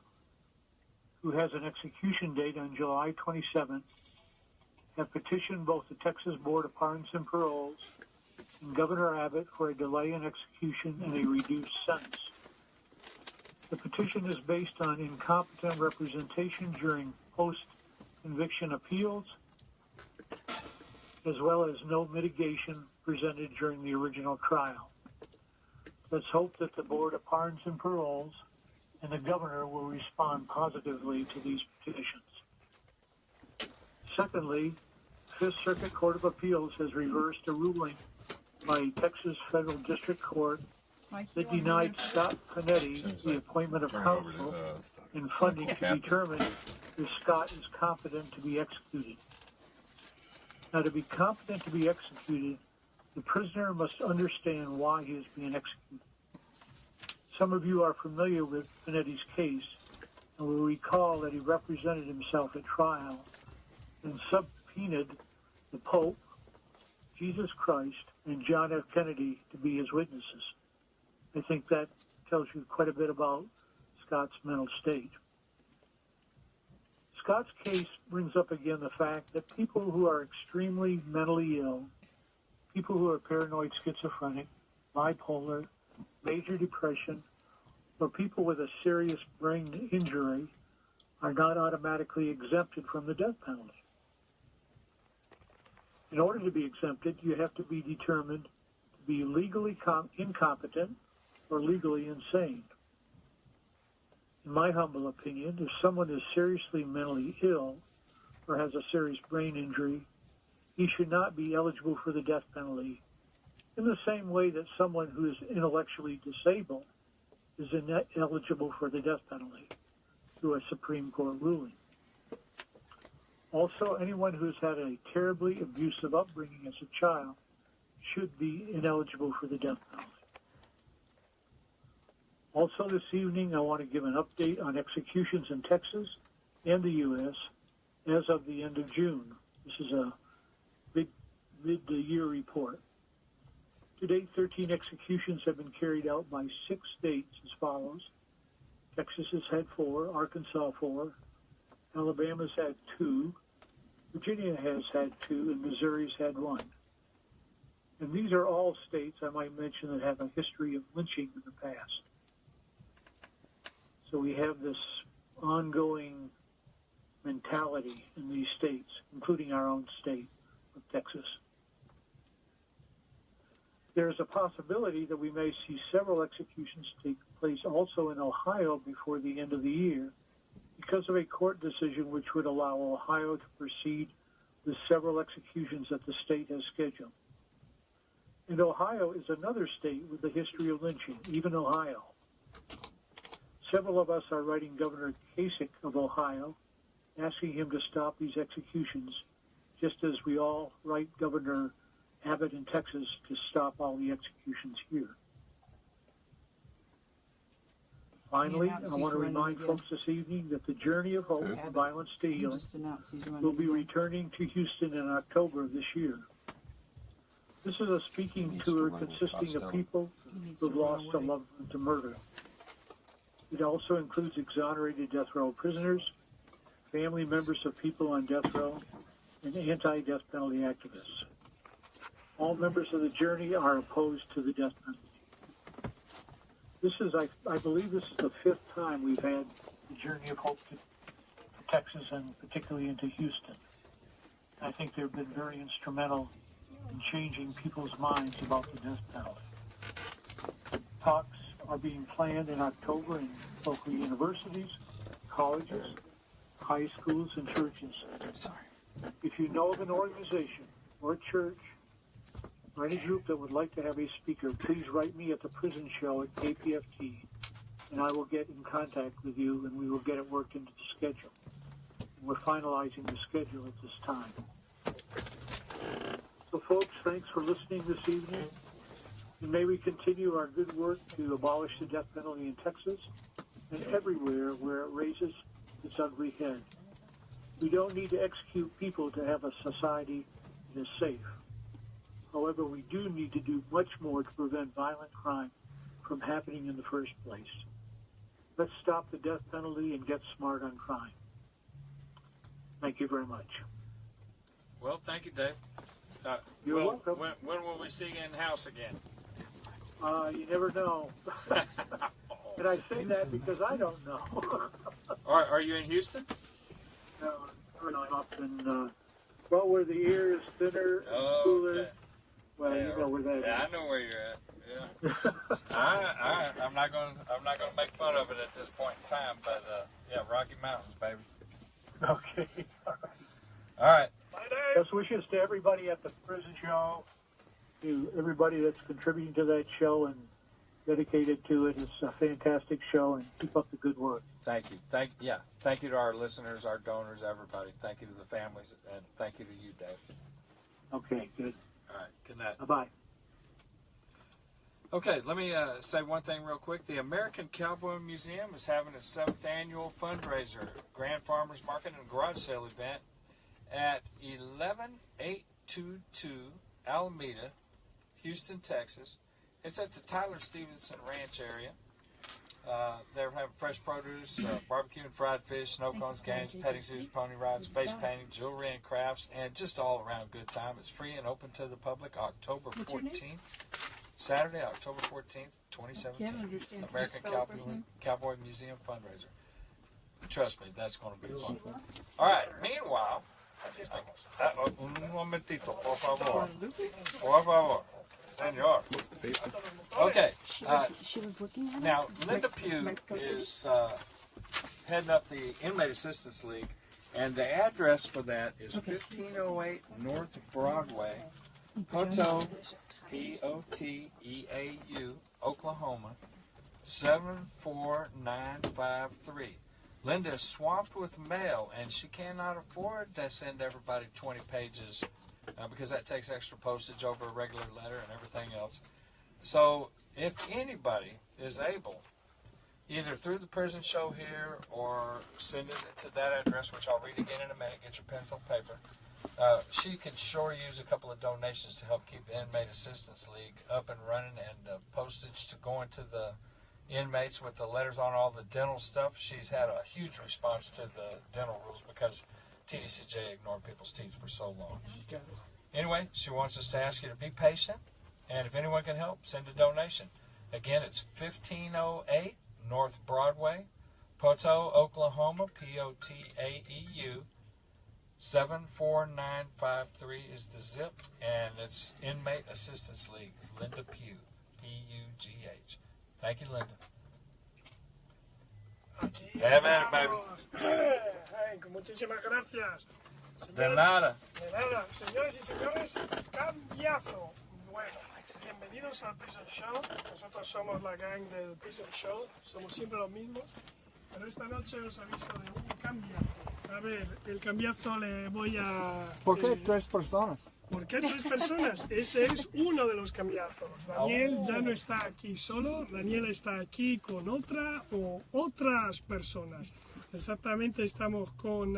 who has an execution date on July 27th, have petitioned both the Texas Board of Pardons and Paroles and Governor Abbott for a delay in execution and a reduced sentence. The petition is based on incompetent representation during post-conviction appeals, as well as no mitigation presented during the original trial. Let's hope that the Board of Pardons and Paroles and the Governor will respond positively to these petitions. Secondly, Fifth Circuit Court of Appeals has reversed a ruling by Texas Federal District Court that denied Scott Panetti the appointment of counsel and funding to determine if Scott is competent to be executed. Now, to be competent to be executed, the prisoner must understand why he is being executed. Some of you are familiar with Panetti's case and will recall that he represented himself at trial and subpoenaed the Pope, Jesus Christ, and John F. Kennedy to be his witnesses. I think that tells you quite a bit about Scott's mental state. Scott's case brings up again the fact that people who are extremely mentally ill, people who are paranoid schizophrenic, bipolar, major depression, or people with a serious brain injury are not automatically exempted from the death penalty. In order to be exempted, you have to be determined to be legally incompetent or legally insane. In my humble opinion, if someone is seriously mentally ill or has a serious brain injury, he should not be eligible for the death penalty in the same way that someone who is intellectually disabled is ineligible for the death penalty through a Supreme Court ruling. Also, anyone who's had a terribly abusive upbringing as a child should be ineligible for the death penalty. Also this evening, I want to give an update on executions in Texas and the U.S. as of the end of June. This is a mid-year report. To date, 13 executions have been carried out by 6 states as follows. Texas has had 4, Arkansas 4, Alabama's had 2, Virginia has had 2, and Missouri's had 1. And these are all states, I might mention, that have a history of lynching in the past. So we have this ongoing mentality in these states, including our own state of Texas. There is a possibility that we may see several executions take place also in Ohio before the end of the year because of a court decision which would allow Ohio to proceed with several executions that the state has scheduled. And Ohio is another state with a history of lynching, even Ohio. Several of us are writing Governor Kasich of Ohio, asking him to stop these executions, just as we all write Governor Abbott in Texas to stop all the executions here. Finally, I want to remind folks this evening that the Journey of Hope, Violence to Healing, will be returning to Houston in October of this year. This is a speaking tour consisting of people who have lost a loved one to murder. It also includes exonerated death row prisoners, family members of people on death row, and anti-death penalty activists. All members of the Journey are opposed to the death penalty. This is, I believe this is the 5th time we've had the Journey of Hope to Texas and particularly into Houston. I think they've been very instrumental in changing people's minds about the death penalty. Talks are being planned in October in local universities, colleges, high schools, and churches. If you know of an organization or a church or any group that would like to have a speaker, please write me at the prison show at KPFT, and I will get in contact with you, and we will get it worked into the schedule. We're finalizing the schedule at this time. So, folks, thanks for listening this evening, and may we continue our good work to abolish the death penalty in Texas and everywhere where it raises its ugly head. We don't need to execute people to have a society that is safe. However, we do need to do much more to prevent violent crime from happening in the first place. Let's stop the death penalty and get smart on crime. Thank you very much. Well, thank you, Dave. You're welcome. When will we see you in house again? You never know. And I say that because I don't know. Are you in Houston? No, I'm up in, well, where the ear is thinner and cooler. Okay. Well, Yeah, you know where that is. I know where you're at. Yeah. I'm not gonna make fun of it at this point in time, but yeah, Rocky Mountains, baby. Okay. All right. Best wishes to everybody at the prison show, to everybody that's contributing to that show and dedicated to it. It's a fantastic show, and keep up the good work. Thank you. Thank you to our listeners, our donors, everybody. Thank you to the families, and thank you to you, Dave. Okay, good. All right. Good night. Bye-bye. Okay, let me say one thing real quick. The American Cowboy Museum is having a 7th annual fundraiser, Grand Farmers Market and Garage Sale event at 11822 Alameda, Houston, Texas. It's at the Tyler Stevenson Ranch area. They're having fresh produce, barbecue and fried fish, snow cones, games, petting zoos, pony rides, face painting, jewelry and crafts, and just all around good time. It's free and open to the public October 14th. Saturday, October 14th, 2017. American Cowboy Museum fundraiser. Trust me, that's going to be fun. All right, meanwhile, un momentito, por favor. Por favor. Senor. Okay. She was looking at Now, Linda Pugh is heading up the Inmate Assistance League, and the address for that is 1508 North Broadway, Poteau, P-O-T-E-A-U, Oklahoma, 74953. Linda is swamped with mail, and she cannot afford to send everybody 20 pages because that takes extra postage over a regular letter and everything else. So if anybody is able, either through the prison show here or send it to that address, which I'll read again in a minute, get your pencil and paper, she could sure use a couple of donations to help keep the Inmate Assistance League up and running, and postage to go into the inmates with the letters on all the dental stuff. She's had a huge response to the dental rules because TDCJ ignored people's teeth for so long. Anyway, she wants us to ask you to be patient, and if anyone can help, send a donation. Again, it's 1508 North Broadway, Poteau, Oklahoma, P-O-T-A-E-U, 74953 is the zip, and it's Inmate Assistance League, Linda Pugh, P-U-G-H. Thank you, Linda. Aquí Yeah, man, baby. Hank, muchísimas gracias. De nada. De nada. Señores y señores, cambiazo. Bueno, bienvenidos al Prison Show. Nosotros somos la gang del Prison Show. Somos siempre los mismos. Pero esta noche os aviso de un cambiazo. A ver, el cambiazo le voy a... ¿Por qué 3 personas? ¿Por qué 3 personas? Ese es uno de los cambiazos. Daniel ya no está aquí solo, Daniel está aquí con otra o otras personas. Exactamente, estamos con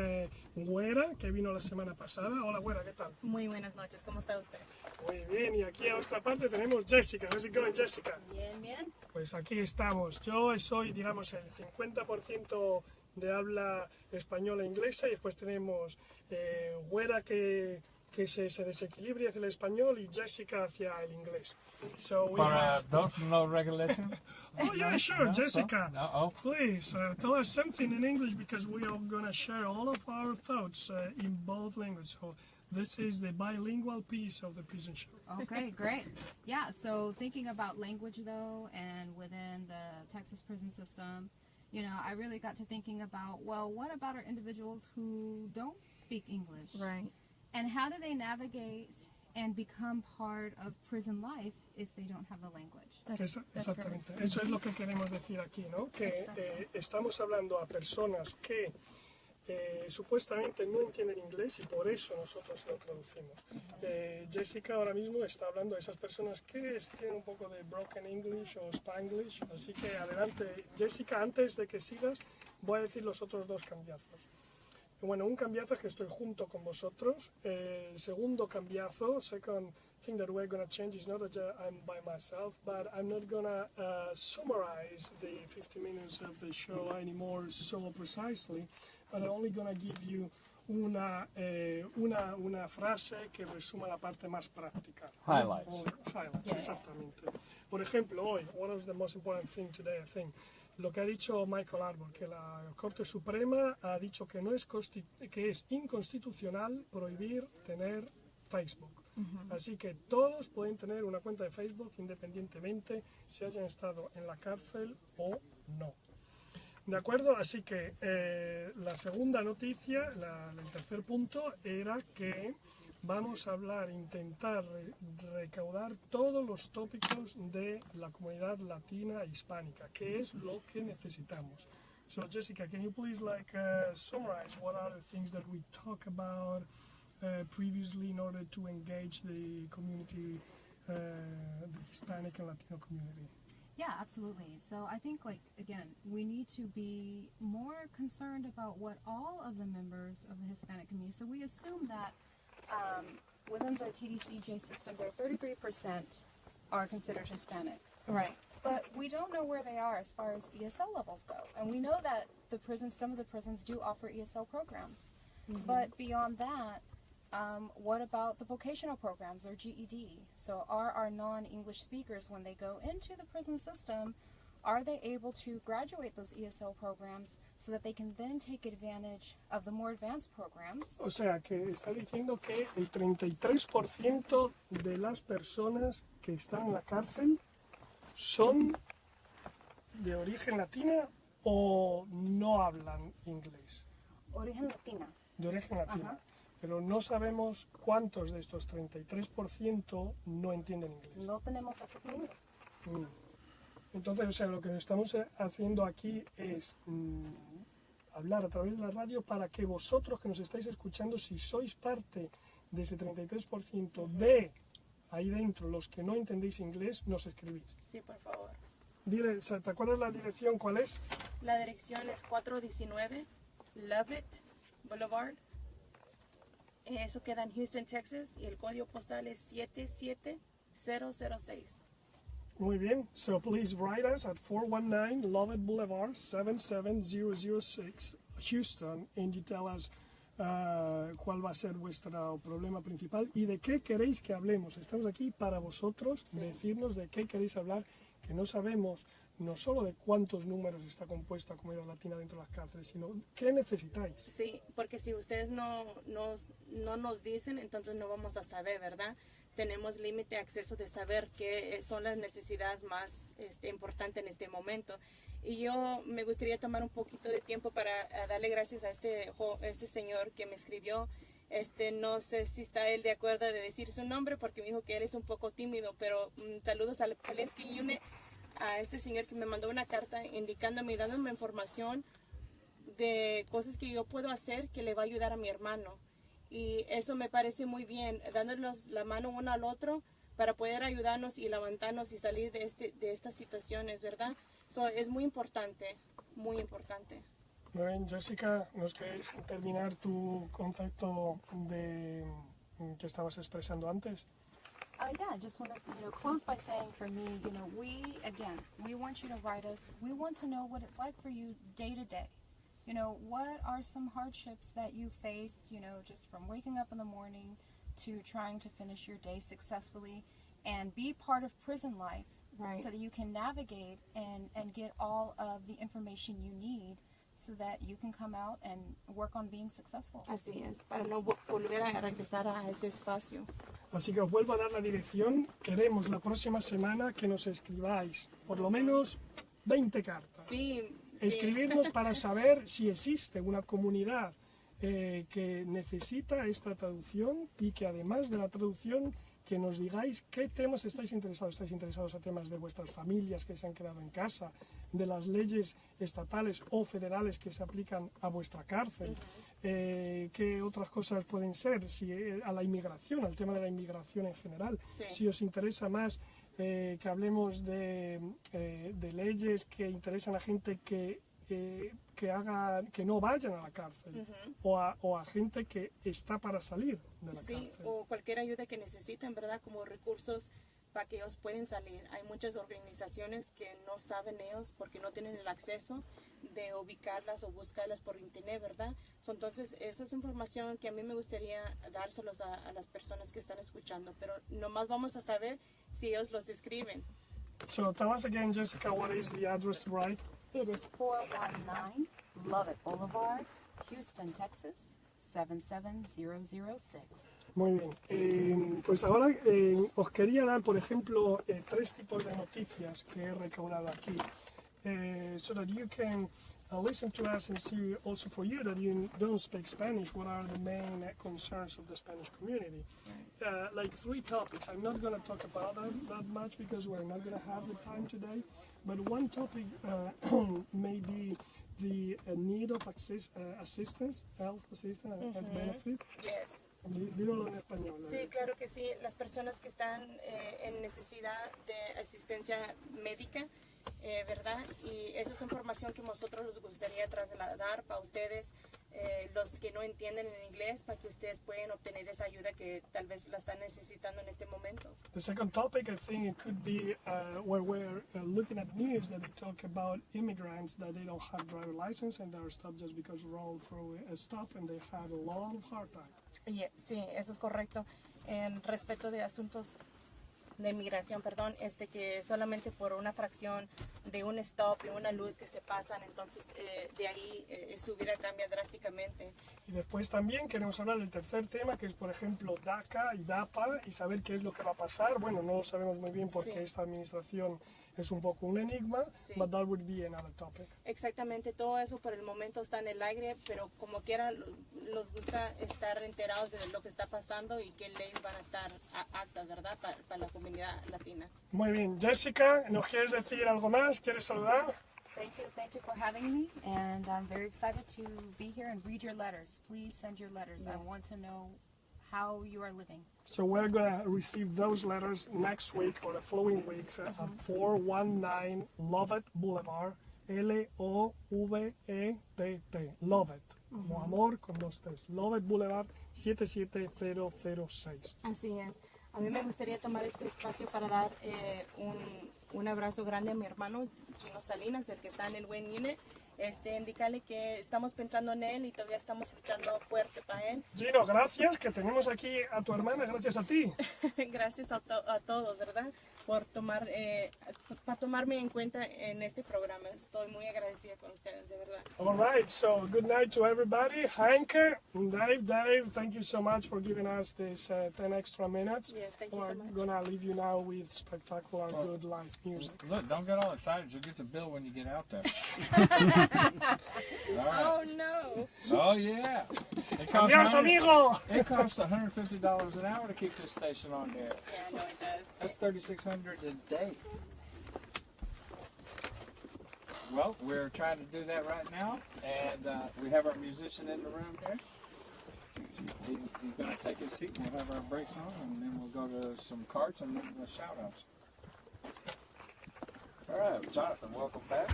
Güera, que vino la semana pasada. Hola Güera, ¿qué tal? Muy buenas noches, ¿cómo está usted? Muy bien, y aquí a otra parte tenemos Jessica. How's it going, Jessica? Bien, bien. Pues aquí estamos. Yo soy, digamos, el 50% de habla española e inglesa, y después tenemos Güera que se desequilibra hacia el español y Jessica hacia el inglés. So we Para dos no regulación. Oh yeah, sure, No, Jessica. no. Please tell us something in English, because we are going to share all of our thoughts in both languages. So this is the bilingual piece of the prison show. Okay, great. Yeah, so thinking about language though, and within the Texas prison system, you know, I really got to thinking about, well, what about our individuals who don't speak English? Right. And how do they navigate and become part of prison life if they don't have the language? Exactamente. Eso es lo que queremos decir aquí, ¿no? Que estamos hablando a personas que supuestamente no entienden inglés, y por eso nosotros lo traducimos. Jessica ahora mismo está hablando a esas personas que tienen un poco de broken English o Spanglish, así que adelante, Jessica. Antes de que sigas, voy a decir los otros 2 cambiazos. Bueno, un cambiazo es que estoy junto con vosotros. El segundo cambiazo, second thing that we're going to change, is not that I'm by myself, but I'm not going to summarize the 50 minutes of the show anymore so precisely, but I'm only going to give you una frase que resuma la parte más práctica. Highlights. Highlights, yes. Exactamente. Por ejemplo, hoy, what is the most important thing today, I think? Lo que ha dicho Michael Arbor, que la Corte Suprema ha dicho que que es inconstitucional prohibir tener Facebook. Así que todos pueden tener una cuenta de Facebook independientemente si hayan estado en la cárcel o no. ¿De acuerdo? Así que la segunda noticia, el tercer punto, era que vamos a hablar, intentar recaudar todos los tópicos de la comunidad latina e hispánica, que es lo que necesitamos. So Jessica, can you please summarize what are the things that we talk about previously in order to engage the community, the Hispanic and Latino community? Yeah, absolutely. So I think, again, we need to be more concerned about what all of the members of the Hispanic community, so we assume that within the TDCJ system, there are 33% are considered Hispanic. Right. But we don't know where they are as far as ESL levels go. And we know that some of the prisons do offer ESL programs. But beyond that, what about the vocational programs or GED? So are our non-English speakers, when they go into the prison system, are they able to graduate those ESL programs so that they can then take advantage of the more advanced programs? O sea, que está diciendo que el 33% de las personas que están en la cárcel son de origen latina o no hablan inglés. Origen latina. De origen latina. Ajá. Pero no sabemos cuántos de estos 33% no entienden inglés. No tenemos esos números. Entonces, o sea, lo que estamos haciendo aquí es hablar a través de la radio para que vosotros que nos estáis escuchando, si sois parte de ese 33% de ahí dentro, los que no entendéis inglés, nos escribís. Sí, por favor. Dile, o sea, ¿te acuerdas la dirección cuál es? La dirección es 419 Lovett Boulevard. Eso queda en Houston, Texas, y el código postal es 77006. Muy bien. So please write us at 419 Lovett Boulevard, 77006, Houston, and you tell us cuál va a ser vuestro problema principal y de qué queréis que hablemos. Estamos aquí para vosotros, decirnos de qué queréis hablar, que no sabemos no solo de cuántos números está compuesta la comunidad latina dentro de las cárceles, sino qué necesitáis. Sí, porque si ustedes no nos dicen, entonces no vamos a saber, ¿verdad? Tenemos límite de acceso de saber qué son las necesidades más importantes en este momento. Y yo me gustaría tomar un poquito de tiempo para darle gracias a este señor que me escribió. No sé si está él de acuerdo de decir su nombre porque me dijo que él es un poco tímido, pero saludos al Palensky Unit, a este señor que me mandó una carta indicándome y dándome información de cosas que yo puedo hacer que le va a ayudar a mi hermano. Y eso me parece muy bien, dándonos la mano uno al otro para poder ayudarnos y levantarnos y salir de estas situaciones, ¿verdad? Es muy importante, muy importante. Muy bien, Jessica, ¿nos quieres terminar tu concepto de que estabas expresando antes? Yeah, I just want to close by saying for me, we want you to write us. We want to know what it's like for you day to day. What are some hardships that you face, just from waking up in the morning to trying to finish your day successfully and be part of prison life, right, so that you can navigate and get all of the information you need so that you can come out and work on being successful. Así es, para no volver a regresar a ese espacio. Así que os vuelvo a dar la dirección. Queremos la próxima semana que nos escribáis por lo menos 20 cartas. Sí. Escribirnos para saber si existe una comunidad que necesita esta traducción y que además de la traducción que nos digáis qué temas estáis interesados. ¿Estáis interesados a temas de vuestras familias que se han quedado en casa, de las leyes estatales o federales que se aplican a vuestra cárcel? ¿Qué otras cosas pueden ser? A la inmigración, al tema de la inmigración en general. Sí. Si os interesa más que hablemos de leyes que interesan a gente que no vayan a la cárcel, o a gente que está para salir de la cárcel. O cualquier ayuda que necesiten, ¿verdad? Como recursos para que ellos puedan salir. Hay muchas organizaciones que no saben ellos porque no tienen el acceso de ubicarlas o buscarlas por internet, ¿verdad? Entonces, esa es información que a mí me gustaría dárselos a las personas que están escuchando, pero nomás vamos a saber si ellos los escriben. So tell us again, Jessica, what is the address to write? It is 419 Lovett Boulevard, Houston, Texas, 77006. Muy bien. Pues ahora os quería dar, por ejemplo, 3 tipos de noticias que he recaudado aquí. So that you can listen to us and see also for you that you don't speak Spanish, what are the main concerns of the Spanish community. Like 3 topics. I'm not going to talk about that much because we're not going to have the time today. But one topic may be the need of assistance, health assistance and health benefits. Yes. Dígalo en español. Sí, claro que sí. Las personas que están en necesidad de asistencia médica, ¿verdad? Y esa es información que nosotros nos gustaría trasladar para ustedes. los que no entienden en inglés para que ustedes puedan obtener esa ayuda que tal vez la están necesitando en este momento. The second topic, I think it could be where we're looking at news that they talk about immigrants that they don't have driver license and they're stopped just because rolled through a stop and they had a lot of hard time. Sí, eso es correcto. En respecto de asuntos de migración, perdón, que solamente por una fracción de un stop y una luz que se pasan, entonces de ahí su vida cambia drásticamente. Y después también queremos hablar del tercer tema, que es por ejemplo DACA y DAPA, y saber qué es lo que va a pasar. Bueno, no lo sabemos muy bien porque Sí. esta administración es un poco un enigma, Sí. but that would be another topic. Exactamente, todo eso por el momento está en el aire, pero como quiera nos gusta estar enterados de lo que está pasando y qué leyes van a estar actas, ¿verdad? Para la comunidad latina. Muy bien, Jessica, ¿nos quieres decir algo más? ¿Quieres saludar? Thank you for having me, and I'm very excited to be here and read your letters. Please send your letters. I Yes. want to know how you are living. So we're going to receive those letters next week or the following weeks at 419 Lovett Boulevard, L-O-V-E-T-T, Lovett, como amor con dos T's, Lovett Boulevard 77006. Así es. A mí me gustaría tomar este espacio para dar un abrazo grande a mi hermano Gino Salinas, el que está en el Wayne Unit. Indicarle que estamos pensando en él y todavía estamos luchando fuerte para él. Gino, gracias, que tenemos aquí a tu hermana, gracias a ti. Gracias a todos, ¿verdad? Por para tomarme en cuenta en este programa. Estoy muy agradecida con ustedes, de verdad. All right, so good night to everybody. Hanke, Dave, thank you so much for giving us this 10 extra minutes. Yes, thank you We're so much. gonna leave you now with spectacular, good live music. Look, don't get all excited. You'll get the bill when you get out there. All right. Oh no! Oh yeah. It Adios, amigo. It costs $150 an hour to keep this station on there. Yeah, I know it does. That's $3,600 a day. Well, we're trying to do that right now, and we have our musician in the room here. He's going to take his seat, and we'll have our breaks on, and then we'll go to some cards and then the shout-outs. All right, Jonathan, welcome back.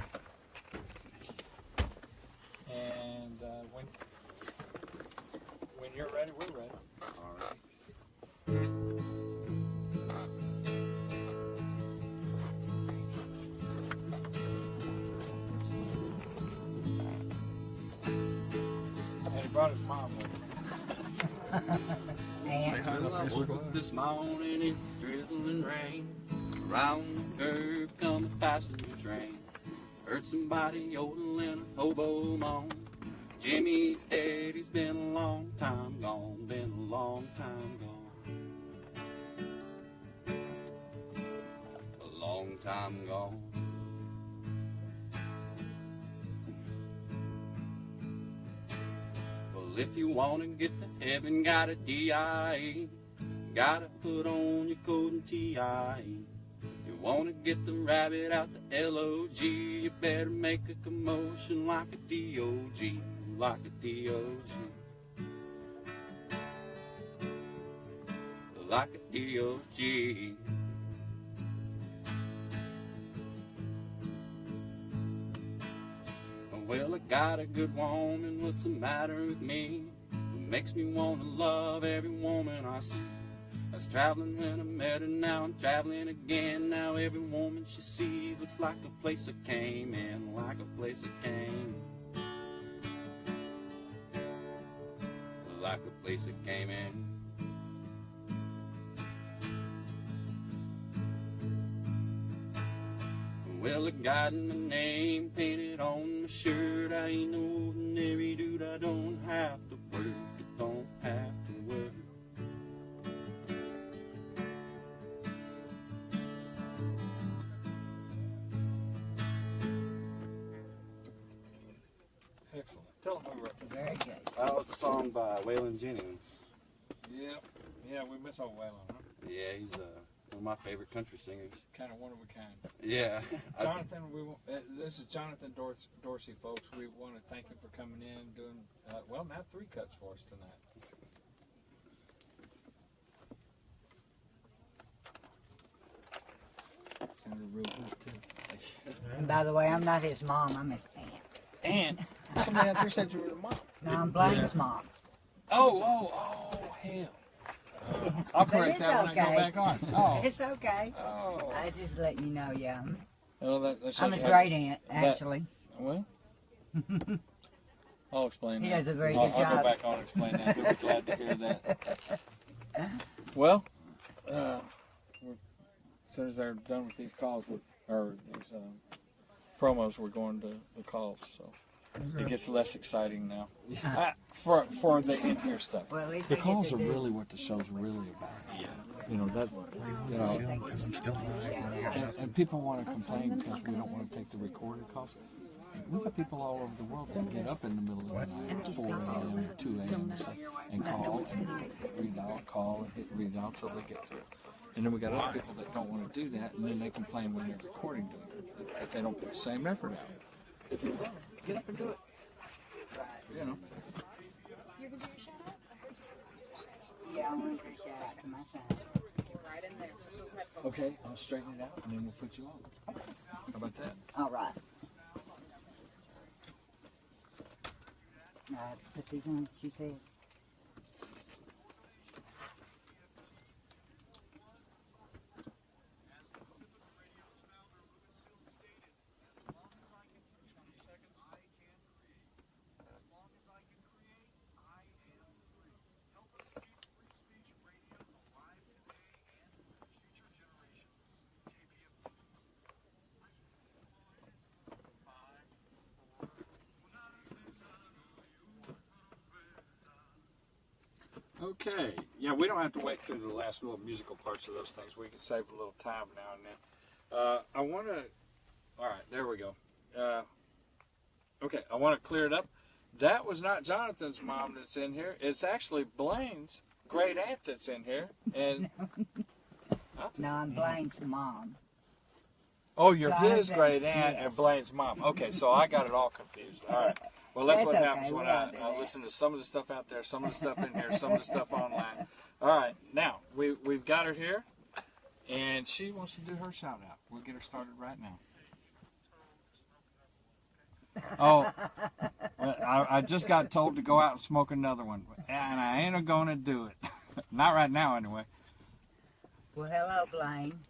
And when you're ready, we're ready. All right. And he brought his mom with him. Say hi to Well, I woke up this morning, it's drizzling rain. Around the curve come the passenger train. Heard somebody yodeling a hobo moan. Jimmy's dead, he's been a long time gone, been a long time gone. A long time gone. Well, if you want to get to heaven, got a DIA. Gotta put on your coat and TIE. You want to get the rabbit out the LOG, you better make a commotion like a DOG, like a DOG. Like a DOG. Well, I got a good woman, what's the matter with me? It makes me want to love every woman I see. I was traveling when I met her, now I'm traveling again. Now every woman she sees looks like a place I came in, like a place I came. Like a place I came in. Well, I got my name painted on my shirt. I ain't no ordinary dude, I don't have to work, I don't have to work. Excellent. Tell them who wrote this. Very good. That was a song by Waylon Jennings. Yeah, we miss old Waylon, huh? Yeah, he's one of my favorite country singers. Kind of one of a kind. Yeah. Jonathan, this is Johnathon Dorsey, folks. We want to thank you for coming in, doing, now 3 cuts for us tonight. Sounded real good, too. And by the way, I'm not his mom, I'm his aunt. And somebody out there said you were the mom. No, I'm Blaine's mom. Oh, hell. I'll correct that when I go back on. Oh. It's okay. Oh. I was just letting you know, yeah. Well, that's I'm his great aunt, actually. Well, I'll explain He that. does a very good I'll job. go back on and explain that. You'll be glad to hear that. Well, as soon as they're done with these calls, or these promos, we're going to the calls. So it gets less exciting now. For the in-here stuff. Well, at least The we calls get are to do- really what the show's really about. Yeah. You know that. You know, Because I'm still alive. and people want to complain because we don't want to take the recorded calls. We've got people all over the world that get up in the middle of the night, 4 a.m., 2 a.m. and call, and read out till they get to it. And then we got other people that don't want to do that, and then they complain when they're recording doing it, that they don't put the same effort out. If you get up and do it, you know. You're going to do your shout out? Yeah, I'm going to do a shout out to my son. Get right in there. Those headphones. Okay, I'll straighten it out, and then we'll put you on. How about that? All right. Put these on, she said. Okay. Yeah, we don't have to wait through the last little musical parts of those things. We can save a little time now and then. I want to... All right, there we go. Okay, I want to clear it up. That was not Jonathan's mom that's in here. It's actually Blaine's great aunt that's in here. And No, I'm Blaine's mom. oh, you're his Jonathan's, great aunt yes. and Blaine's mom. Okay, so I got it all confused. All right. Well, that's what That's happens okay, when we all do I that. listen to some of the stuff out there, some of the stuff in here, some of the stuff online. All right, now we've got her here, and she wants to do her shout out. We'll get her started right now. Oh, I just got told to go out and smoke another one, and I ain't going to do it. Not right now, anyway. Well, hello, Blaine.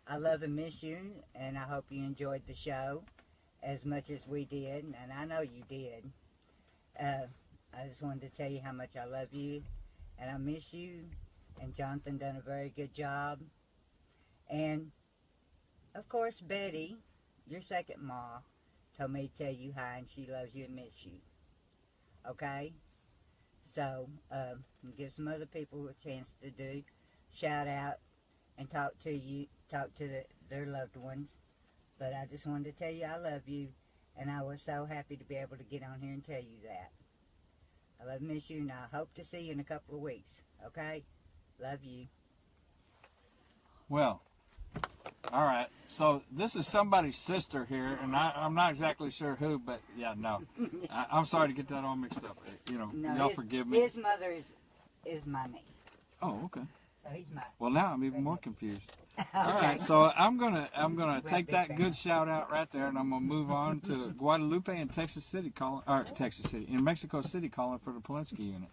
I love and miss you, and I hope you enjoyed the show as much as we did, and I know you did. I just wanted to tell you how much I love you, and I miss you, and Jonathan done a very good job. And, of course, Betty, your second ma, told me to tell you hi, and she loves you and miss you. Okay? So, give some other people a chance to do shout out and talk to their loved ones. But I just wanted to tell you I love you, and I was so happy to be able to get on here and tell you that. I love and miss you, and I hope to see you in a couple of weeks. Okay? Love you. Well, all right. So this is somebody's sister here, and I'm not exactly sure who, but yeah, no. I'm sorry to get that all mixed up. You know, No, y'all forgive me. His mother is my niece. Oh, okay. So he's my... Well, now I'm even more confused. Okay. All right, so I'm gonna take big that fan. good shout out right there, and I'm gonna move on to Guadalupe and in Mexico City calling for the Polinsky unit.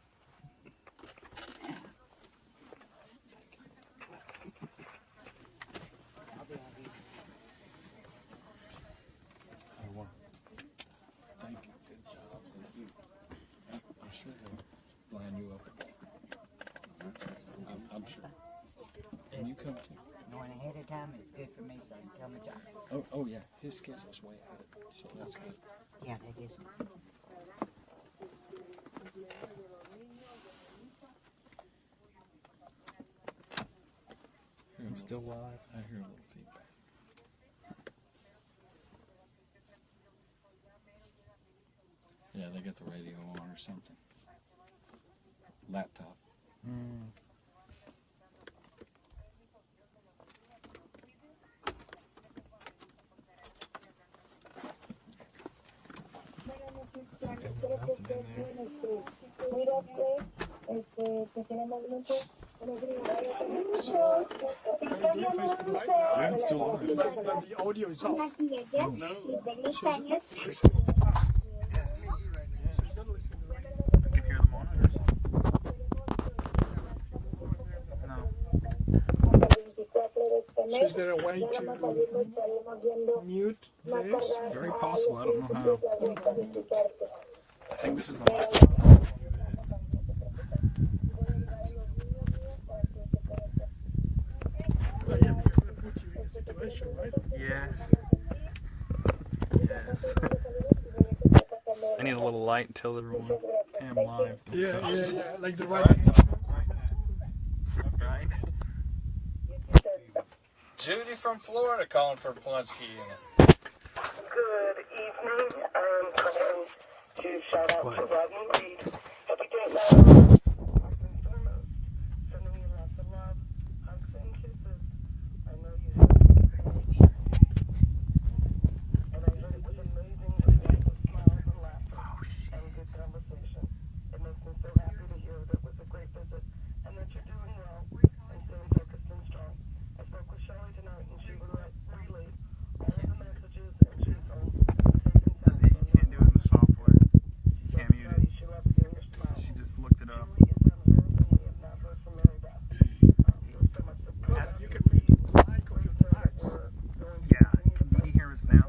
Thank you. Good job. I'm sure they'll line you up again. I'm sure. And you come too. Knowing ahead of time is good for me, so I can tell my job. Oh yeah, his schedule's way ahead, so that's good. Yeah, that is good. I'm still live. I hear a little feedback. Yeah, they got the radio on or something. Laptop. Facebook Live now. Yeah, I'm still on. But the audio is off. No. She's So is there a way to mute this? Very possible. I don't know how. I think this is the mic. Right? Yes. Yes. I need a little light and tell everyone I'm live. Yeah, like the right. Right. Judy from Florida calling for Polonsky. Good evening. I'm calling to shout out to Rodney Reed. Happy date night. Sending you lots of love, hugs and kisses. I know you have and I heard it was amazing with lots of smiles and laughter and good conversation. It makes me so happy to hear that it was a great visit and that you're doing well and staying focused and strong. I spoke with Shelley tonight and she relayed all of the messages and she's home. You can't do it in the software. You can't mute it. She just looked it up. You can read the mic or your device. Yeah. Can you hear us now?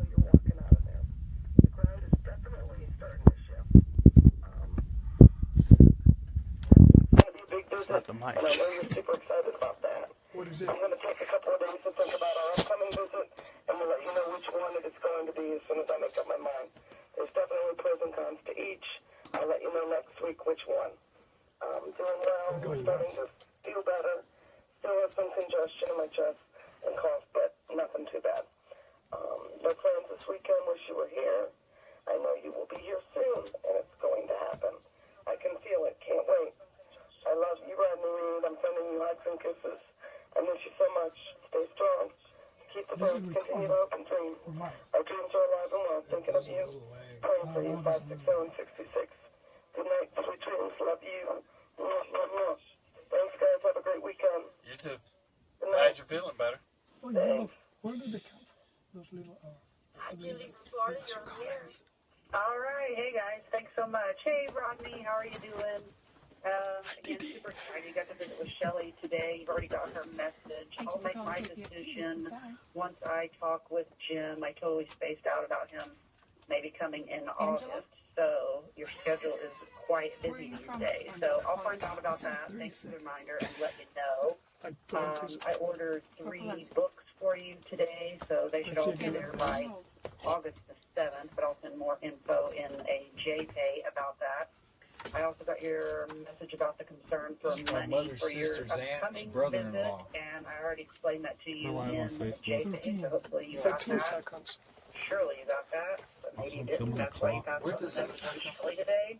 It's not the mic. And I know you're super excited about that. What is it? I'm going to take a couple of days to think about our upcoming visit, and we'll let you know which one it is going to be as soon as I make up my mind. There's definitely pros and cons to each. I'll let you know next week which one. Doing well, starting to feel better. Still have some congestion in my chest and cough, but nothing too bad. No plans this weekend. Wish you were here. I know you will be here soon, and it's going to happen. I can feel it. Can't wait. I love you, Rodney Reed. I'm sending you hugs and kisses. I miss you so much. Stay strong. Keep the faith. Continue to hope and dream. Our dreams are alive and well. Thinking of you. Praying for you. 560-66. Good night. Sweet dreams. Love you. Thanks, guys. Have a great weekend. You too. Glad you're feeling better. Oh, yeah. Where did they come from? Those little. Hi, Julie from Florida. You're on the air. All right. Hey, guys. Thanks so much. Hey, Rodney. How are you doing? Again, super excited. You got to visit with Shelley today. You've already got her message. I'll make my decision once I talk with Jim. I totally spaced out about him maybe coming in August. So your schedule is quite busy these days. So I'll find out about that. Thanks for the reminder and let you know. I ordered 3 books for you today, so they should all be there by August the 7th, but I'll send more info in a JPay about that. I also got your message about the concern for money for your upcoming visit, and I already explained that to you in JPay, so hopefully you got that. Surely you got that, but maybe you didn't. That's why you got the message from Shelley today.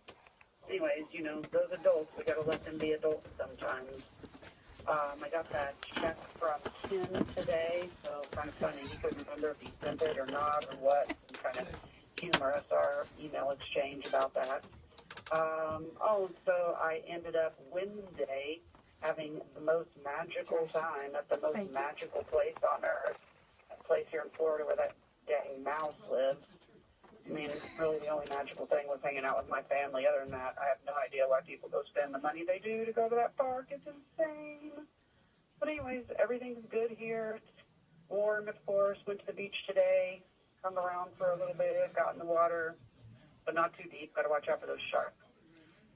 Anyways, you know, those adults, we got to let them be adults sometimes. I got that check from Ken today, so kind of funny. He couldn't remember if he sent it or not or what. Kind of humorous, our email exchange about that. So I ended up Wednesday having the most magical time at the most magical place on earth. A place here in Florida where that dang mouse lives. I mean, really the only magical thing was hanging out with my family. Other than that, I have no idea why people go spend the money they do to go to that park. It's insane. But anyways, everything's good here. It's warm, of course. Went to the beach today. Hung around for a little bit. Got in the water, but not too deep. Got to watch out for those sharks.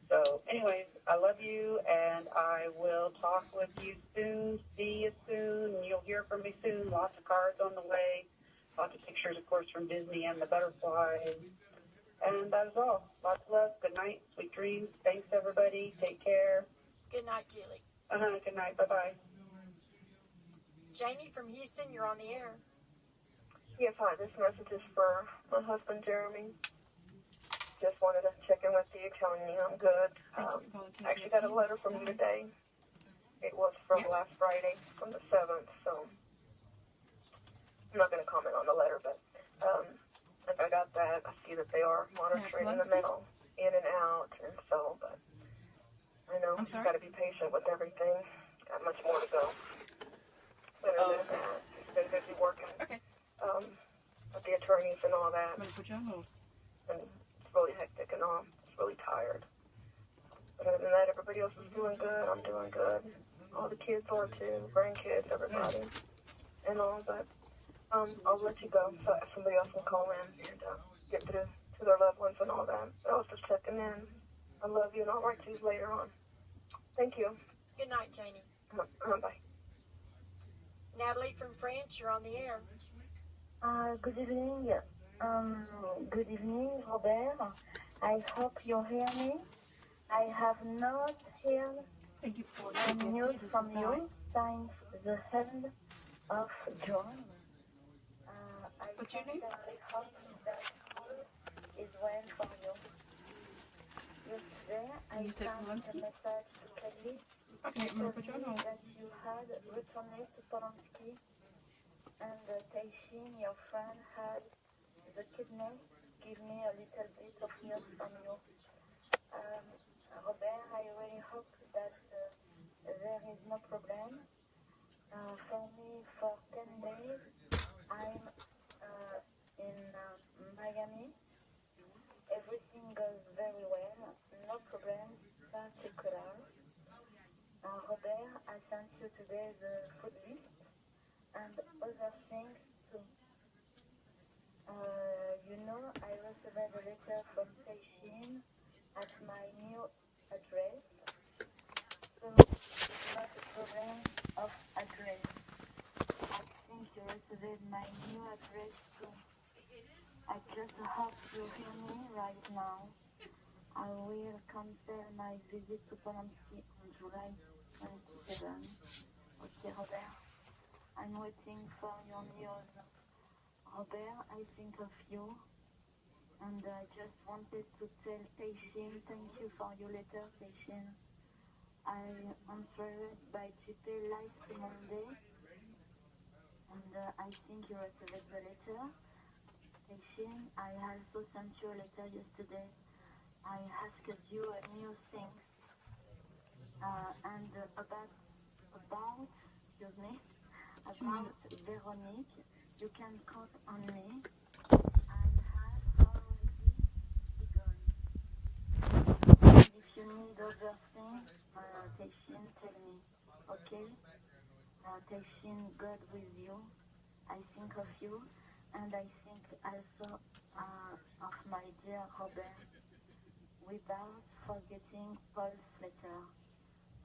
So anyways, I love you, and I will talk with you soon. See you soon. You'll hear from me soon. Lots of cards on the way. Lots of pictures, of course, from Disney and the butterflies. And that is all. Lots of love. Good night. Sweet dreams. Thanks, everybody. Take care. Good night, Julie. Good night. Bye-bye. Jamie from Houston, you're on the air. Yes, hi. This message is for my husband, Jeremy. Just wanted to check in with you, telling you I'm good. I actually got a letter from you today. It was from last Friday, from the 7th, so I'm not going to comment on the letter, but I got that. I see that they are monitoring the mail in and out, and so, but I know you've got to be patient with everything. Got much more to go. But other than that, just been busy working with the attorneys and all that. And it's really hectic and all. It's really tired. But other than that, everybody else is doing good. I'm doing good. All the kids are too. Grandkids, everybody. and all, but I'll let you go so somebody else can call in and get to their loved ones and all that. I was just checking in. I love you, and I'll write to you later on. Thank you. Good night, Janie. Bye. Natalie from France, you're on the air. Good evening. Good evening, Robert. I hope you hear me. I have not heard any news from you since the end of June. What's your name? I hope that all is well for you. Yesterday, I You said sent a Polanski? message to Kelly. Okay, I'm going to put you on hold. That you had returned to Polanski, and Taishin, your friend, had the kidney. Give me a little bit of news from you. Robert, I really hope that there is no problem. For me, for 10 days, I'm in Miami. Everything goes very well. No problem particular. Robert, I sent you today the food list and other things too. I received a letter from Taishin at my new address. So it's not a problem of address. I think you received my new address too. I just hope you hear me right now. I will cancel my visit to Polanski on July 27. Okay, Robert. I'm waiting for your news. Robert, I think of you. And I just wanted to tell Taishin, thank you for your letter, Taishin. I answered by GP last Monday. And I think you received the letter. Taishin, I also sent you a letter yesterday. I asked you a new thing. And about Veronique, you can count on me. I have already begun. And if you need other things, Taishin, tell me, okay? Taishin, God with you. I think of you, and I think also of my dear Robert. Without forgetting Paul's letter,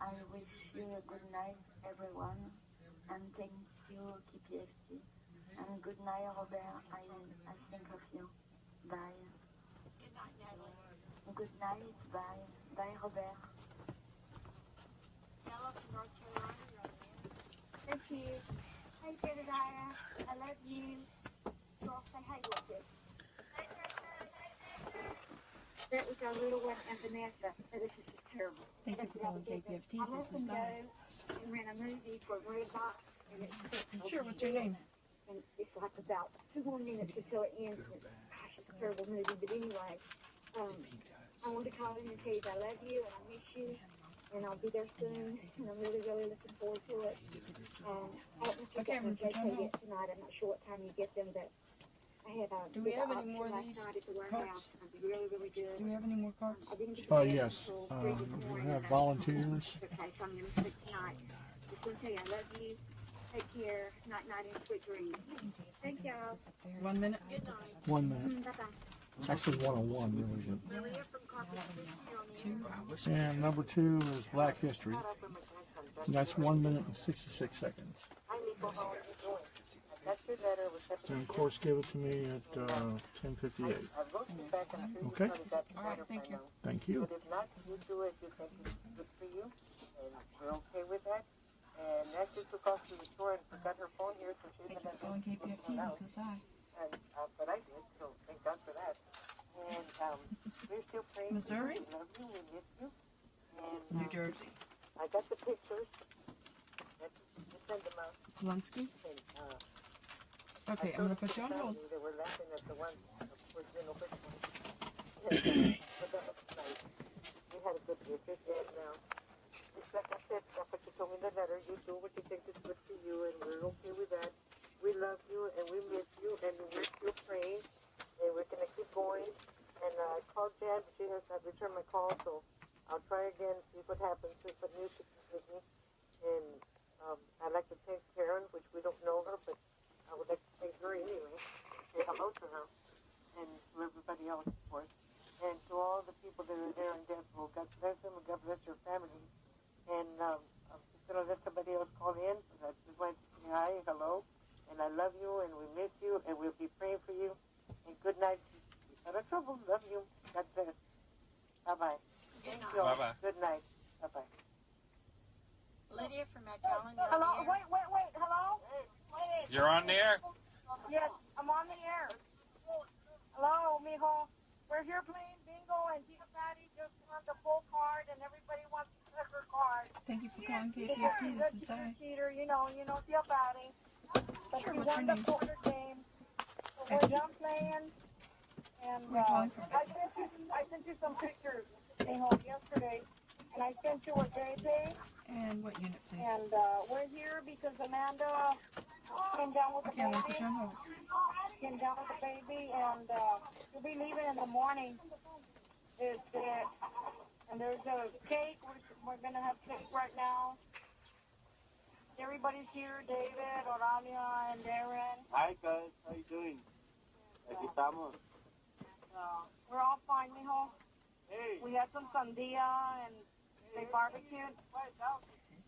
I wish you a good night, everyone, and thank you, KPFT. And good night, Robert. I think of you. Bye. Good night, Natalie. Good night. Bye. Bye, Robert. Ella from North Carolina, you're on the air. Thank you. Hey, Jedediah. I love you. Well, say hey with it. That was our little one, and Vanessa. This is just terrible. Thank you for calling KPFT. I let This is them Donna. go and ran a movie for Redbox. And it's Sure, what's your name? And it's like about 2 more minutes until it ends. And, gosh, it's a terrible movie. But anyway, I wanted to call in and tell you that I love you and I miss you. And I'll be there soon. And I'm really, really looking forward to it. I don't know if you got my JK yet tonight. I'm not sure what time you get them, but I had a Do we have any more of last these night at the cards? warehouse. It'd be really, really good. Do we have any more cards? I didn't get to bed Yes. until 3 this We morning. have volunteers. Okay, so I'm going to sleep tonight. Just want to tell you, I love you. Take care. Night, night, and sweet dreams. Thank y'all. 1 minute. Good night. 1 minute. Bye-bye. Actually, 101, really. Maria from Corpus Christi, you're on the air. And number 2 is Black History. And that's 1 minute and 66 seconds. And of course, give it to me at 10:58. Okay? All right, thank you. Thank you. But if not, you do it. You think it's good for you, and we're okay with that. And Nancy took off to the store and got her phone here, so she's Thank you for calling KPFT. This is Di. And but I did, so thank God for that. And we're still praying. Missouri? We love you. We miss you. And New Jersey. I got the pictures. Let's send them out. Polanski? And, Okay, I'm going to put you on hold. They were laughing at the one, which you know, which one. But that was nice. We had a good year. Good day now. It's like I said, that's what you told me in the letter. You do what you think is good for you, and we're okay with that. We love you, and we miss you, and we're still praying, and we're going to keep going. And I called Jan, but she has not returned my call, so I'll try again, see what happens, see what news she can give me. And I'd like to thank Karen, which we don't know her, but to her and to everybody else, of course. And to all the people that are there in death row, God bless them and God bless your family. And I'm just going to let somebody else call in, but I just wanted to say hi, hello, and I love you, and we miss you, and we'll be praying for you. And good night. Out of trouble, love you. God bless. Bye-bye. Thank you. Bye-bye. Good night. Bye-bye. Lydia from McAllen, you're Hello? on the air. Wait. Hello? Wait. You're on the air. Yes, I'm on the air. Hello, mijo. We're here playing bingo, and Tita Patty just wants the full card, and everybody wants to check her card. Thank you for calling KPFT. This is Di. Cheater, you know, Tita Patty. But Sure, she what's won your the name? quarter game. So we're Becky? done playing. And Where are you calling from? I sent you some pictures, yesterday, and I sent you a JJ. And what unit, please? And we're here because Amanda came down with the Okay, I'm going to baby. put you on hold. Came down with the baby, and she'll be leaving in the morning. And there's a cake. We're going to have cake right now. Everybody's here, David, Oralia, and Darren. Hi guys, how you doing? Aquí estamos. We're all fine, mijo. Hey. We had some sandia, and they barbecued.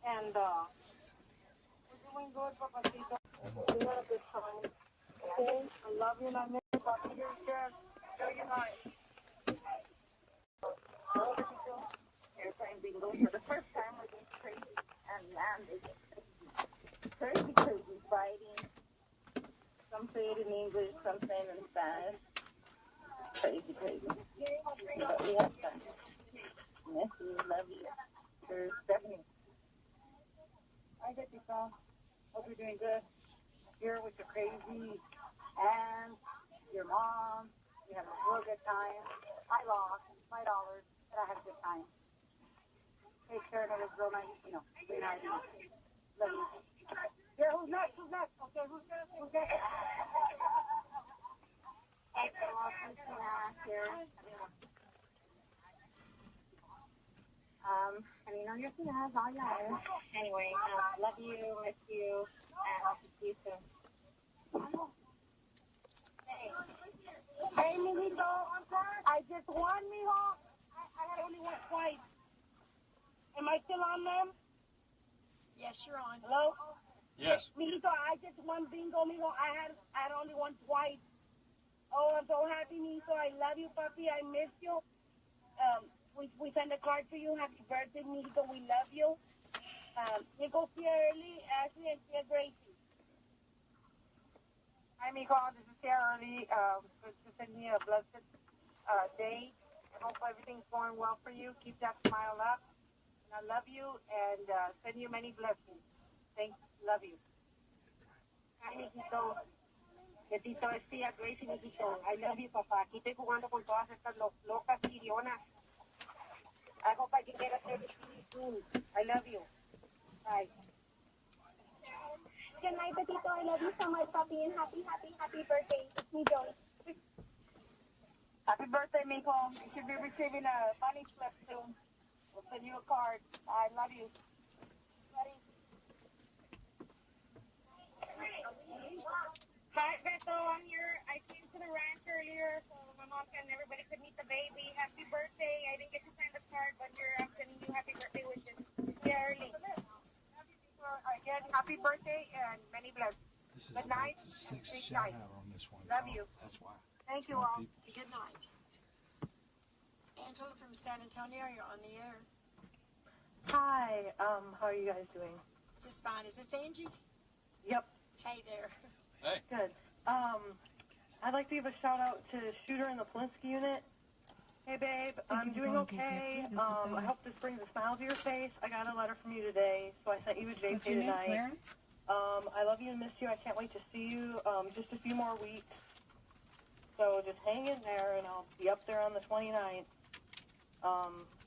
And we're doing good, papacito. We had a good time. Okay? I love you, and I miss you. Papi, you're good. Good night. You're playing bingo for the first time with this crazy, and man, they get crazy fighting. Some say it in English, some say it in Spanish. Crazy. But we have fun. Miss you, love you. There's Stephanie. Hi, Jessica. Hope you're doing good. Here with your crazy aunt, your mom. We had a real good time. I lost $5, but I had a good time. Take care, and it was real nice, very nice. Love you. Yeah, who's next? Okay, who's next? Hey, here. Anyway, love you, miss you, and I'll see you soon. Hey, mijito. I just won, mijo. I had only won twice. Am I still on them? Yes, you're on. Hello? Yes. Mijito, I just won bingo, mijo. I had only won twice. Oh, I'm so happy, mijo. I love you, papi. I miss you. We sent a card to you. Happy birthday, mijito. We love you. We go see Early, Ashley, and see Gracie. Hi, mijo. This is Sarah Early. Good to send me a blessed day. I hope everything's going well for you. Keep that smile up. And I love you and send you many blessings. Thanks. Love you. Hi, mijito. Tito, es tía Gracie, mijito. I love you, papá. Aquí estoy jugando con todas estas locas sirionas. I hope I can get up there to see you soon. I love you. Bye. Good night, Petito. I love you so much, papi, and happy birthday. It's me, Joey. Happy birthday, mijo. You should be receiving a money slip soon. We'll send you a card. I love you. Buddy. Hi, Beto. I'm here. I came to the ranch earlier so my mom and everybody could meet the baby. Happy birthday. I didn't get to sign the card, but I'm sending you happy birthday wishes. Yeah, early. Again, happy birthday and many blessings. This is Good about night. the sixth Big shout night. out on this one. Love you. That's why. Thank you Smart all. people. Good night. Angela from San Antonio, you're on the air. Hi, how are you guys doing? Just fine. Is this Angie? Yep. Hey there. Hey. Good. I'd like to give a shout out to Shooter in the Polinsky unit. Hey, babe, I'm you for doing calling okay. KPFT. This is I Diane. hope this brings a smile to your face. I got a letter from you today, so I sent you a JK What's your name, tonight. Clarence? I love you and miss you. I can't wait to see you. Just a few more weeks. So just hang in there, and I'll be up there on the 29th.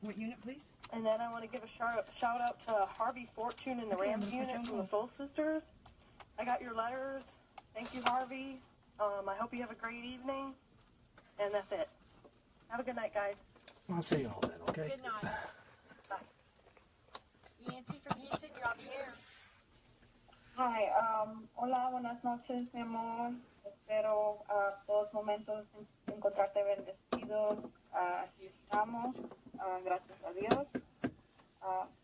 What unit, please? And then I want to give a shout out to Harvey Fortune in the Okay, I'm Rams gonna put you unit on from the hold. Soul Sisters. I got your letters. Thank you, Harvey. I hope you have a great evening. And that's it. Have a good night, guys. I'll see you all then, okay? Good night. Yancy from Houston, you're on the air. Hi, hola, buenas noches, mi amor. Espero todos momentos, encontrarte bendecido. Así estamos, gracias a Dios.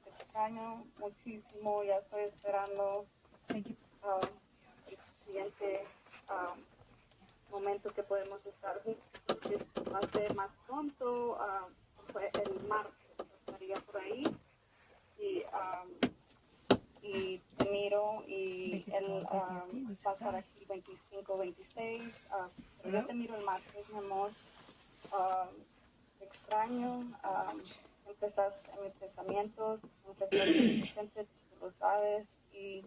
Te extraño muchísimo, ya estoy esperando el siguiente momento que podemos estar juntos. Va a ser más pronto, fue el martes, estaría por ahí. Y te miro y él va a estar aquí 25, 26, pero yo te miro el martes, mi amor. Te extraño, siempre estás en mis pensamientos, siempre estás presente, tú lo sabes, y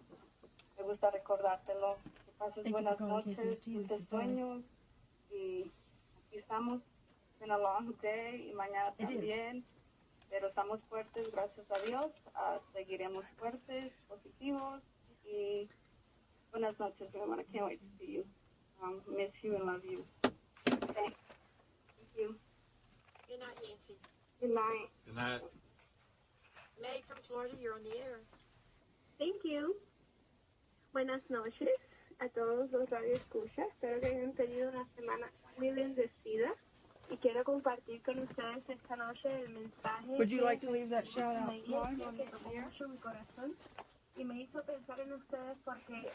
me gusta recordártelo. Que pases buenas noches, dulces sueños, y aquí estamos. It's been a long day, y mañana también. Pero estamos fuertes, gracias a Dios. Seguiremos fuertes, positivos. Y buenas noches, everyone. I can't wait to see you. Miss you and love you. Thanks. Thank you. Good night, Nancy. Good night. Good night. May from Florida, you're on the air. Thank you. Buenas noches a todos los radioescuchas. Espero que hayan tenido una semana muy bendecida. Y quiero compartir con ustedes esta noche el mensaje. Would you like to leave that shout out live on que the tocó air? mucho mi corazón y me hizo pensar en ustedes porque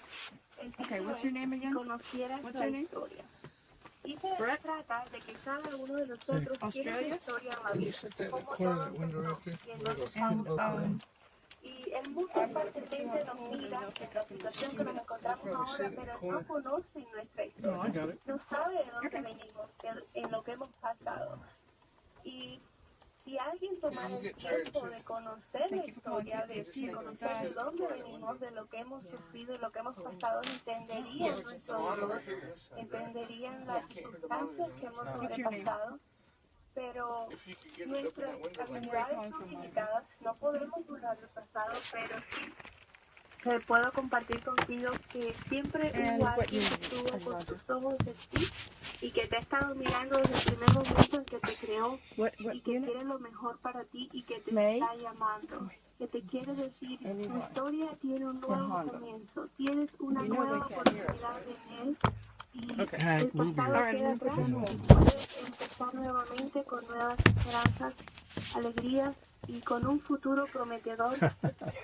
el Okay, what's your name again? conociera What's la your name? historia. Y se Brett? trata de que cada uno de nosotros tiene una Australia? historia en la Can you vida. set that Como corner of that todos window right there? nosotros And, y el mundo fácilmente nos mira en la situación que nos encontramos ahora, pero no conocen nuestra historia. No sabe de dónde venimos, en lo que hemos pasado. Y si alguien tomara el tiempo de conocer la historia, de conocer de dónde venimos, de lo que hemos sufrido y lo que hemos pasado, entenderían nuestro dolor, entenderían las circunstancias que hemos sobrepasado. Pero nuestras habilidades son limitadas, no podemos borrar el pasado, pero sí puedo compartir contigo que siempre hubo alguien que estuvo con sus ojos de ti y que te ha estado mirando desde el primer momento en que te creó y que quiere lo mejor para ti y que te está llamando, que te quiere decir, tu historia tiene un nuevo comienzo, tienes una nueva oportunidad en él. Y el pasado queda atrás, puedes empezar nuevamente con nuevas esperanzas, alegrías y con un futuro prometedor,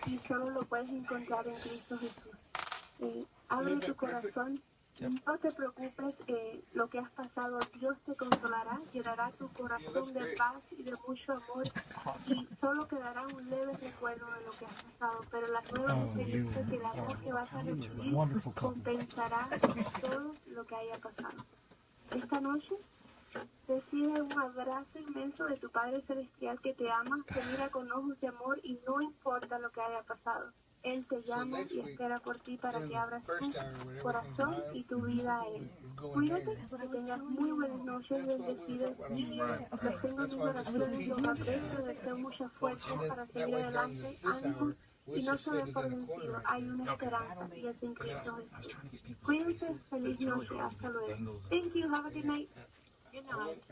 y solo lo puedes encontrar en Cristo Jesús. Abre tu corazón, no te preocupes, lo que has pasado, Dios te consolará, llenará tu corazón de paz y de mucho amor, y solo quedará un leve recuerdo de lo que has pasado, pero la nueva experiencia que el amor que vas a recibir compensará todo lo que haya pasado. Esta noche recibe un abrazo inmenso de tu Padre Celestial que te ama, te mira con ojos de amor y no importa lo que haya pasado. Él te llama y espera por ti para que abras tu corazón y tu vida a Él. Cuídate, que tengas muy buenas noches, bendecidas. Los tengo en mi corazón y los aprecio, deseo mucha fuerza para seguir adelante, ánimo, y no se den por vencido. Hay una esperanza y es en Cristo Jesús. Cuídense, feliz noche, hasta luego. Thank you, have a good night. Good night.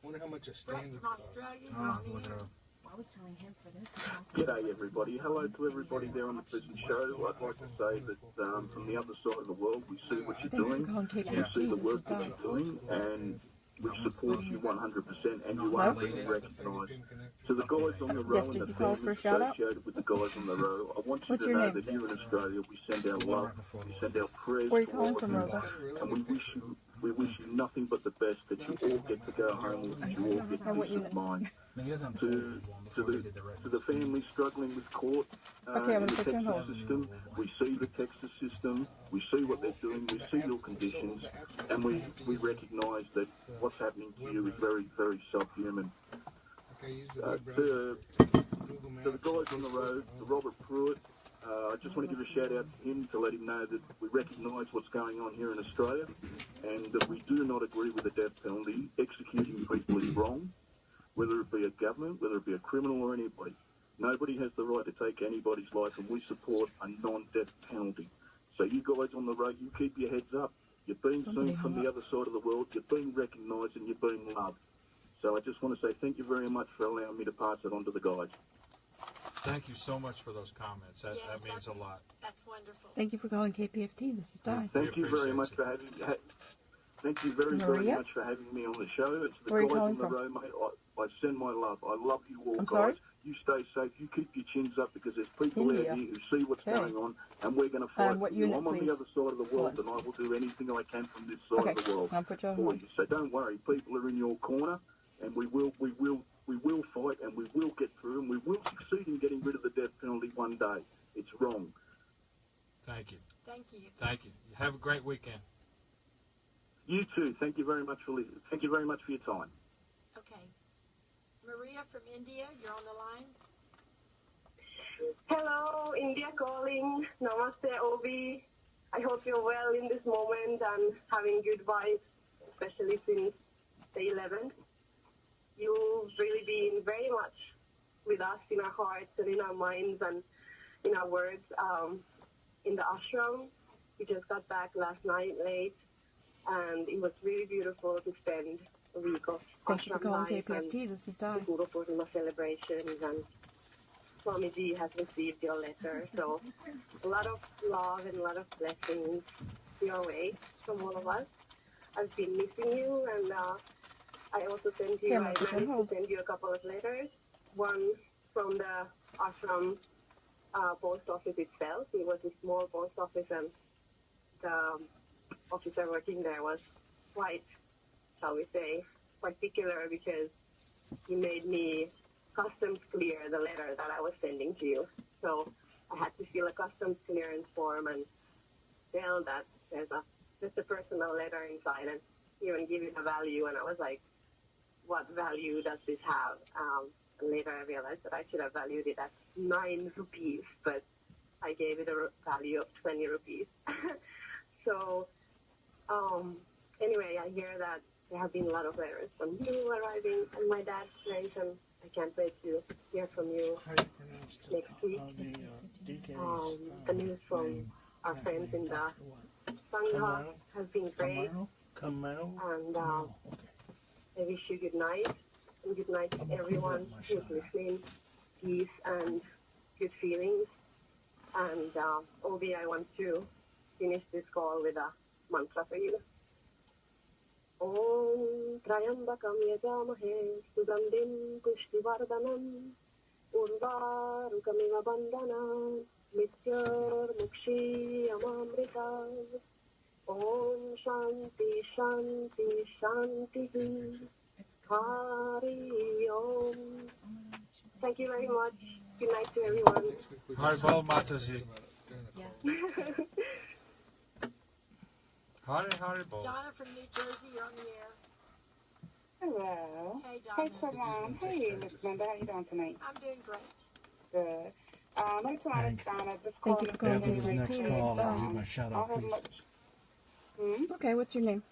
Wonder how much a Brett stand from Australia, you're on the air. I was telling him for this. but also G'day everybody. Hello to everybody there on the Prison Show. I'd like to say that from the other side of the world, we see what you're doing, we see the work that you're doing, and we support you 100%, and you are being recognised. To the guys on the row and the families associated with the guys on the row, I want you to know that here in Australia, we send our love, we send our prayers to all of you, and we wish you nothing but the best, that you all get to go home, that you all get peace of mind. To the families struggling with court in the Texas system, we see the Texas system, we see what they're doing, we see your conditions, and we recognise that what's happening to you is very, very subhuman. To the guys on the road, to Robert Pruitt, I just want to give a shout out to him to let him know that we recognise what's going on here in Australia and that we do not agree with the death penalty. Executing people is wrong, whether it be a government, whether it be a criminal or anybody. Nobody has the right to take anybody's life, and we support a non-death penalty. So you guys on the road, you keep your heads up. You're being seen from the other side of the world, you're being recognised and you're being loved. So I just want to say thank you very much for allowing me to pass it on to the guys. Thank you so much for those comments. That means a lot. That's wonderful. Thank you for calling KPFT. This is Di. Thank you very much for having Thank you very, very Maria? much for having me on the show. It's the Where are you guys calling on the from? road, mate. I send my love. I love you all, I'm guys. sorry? You stay safe. You keep your chins up because there's people India. out here who see what's Okay. going on, and we're going to fight what for you. unit, I'm on please? the other side of the world, Let's and I will do anything I can from this side Okay, of the world I'll put you on for hold. you. So don't worry. People are in your corner, and we will fight, and we will get through, and we will succeed in getting rid of the death penalty one day. It's wrong. Thank you. Thank you. Thank you. Have a great weekend. You too. Thank you very much for listening. Thank you very much for your time. Okay. Maria from India, you're on the line. Hello, India calling. Namaste, Obi. I hope you're well in this moment and having good vibes, especially since the 11th. You've really been very much with us in our hearts and in our minds and in our words in the ashram. We just got back last night late, and it was really beautiful to spend a week of Thank you for ashram calling life and KPFT. This is Di. the Guru Purnima celebrations, and Swamiji has received your letter. So a lot of love and a lot of blessings your way from all of us. I've been missing you, and I also sent you, Yeah, I Marcus, managed hold. to send you a couple of letters. One from the ashram post office itself. It was a small post office, and the officer working there was quite, shall we say, particular because he made me customs clear the letter that I was sending to you. So I had to fill a customs clearance form and tell that there's just a personal letter inside and even give it a value. And I was like, what value does this have? And later I realized that I should have valued it at 9 rupees, but I gave it a value of 20 rupees. So anyway, I hear that there have been a lot of letters from you arriving at my dad's place, and I can't wait to hear from you next week. The news from our friends in the Sangha has been great, and I wish you good night, and good night to everyone who's listening. Peace and good feelings. And Obi, I want to finish this call with a mantra for you. Om Trayambakam Yajamahe Sugandhim Pushtivardhanam Urvarukamiva Bandhanam Mityar Mukshi Amamrita. Om Shanti Shanti Shanti Hari Om. Thank you very much. Good night to everyone. Haribol Mataji. Haribol. Donna from New Jersey, you're on the air. Hello. Hey, Donna. Hey, Mom. Hey, Miss Linda. How you doing tonight? I'm doing great. Good. My son is Donna. Just Thank you calling for calling to KPFT. make This sure, is Di. I don't have much. Okay, what's your name?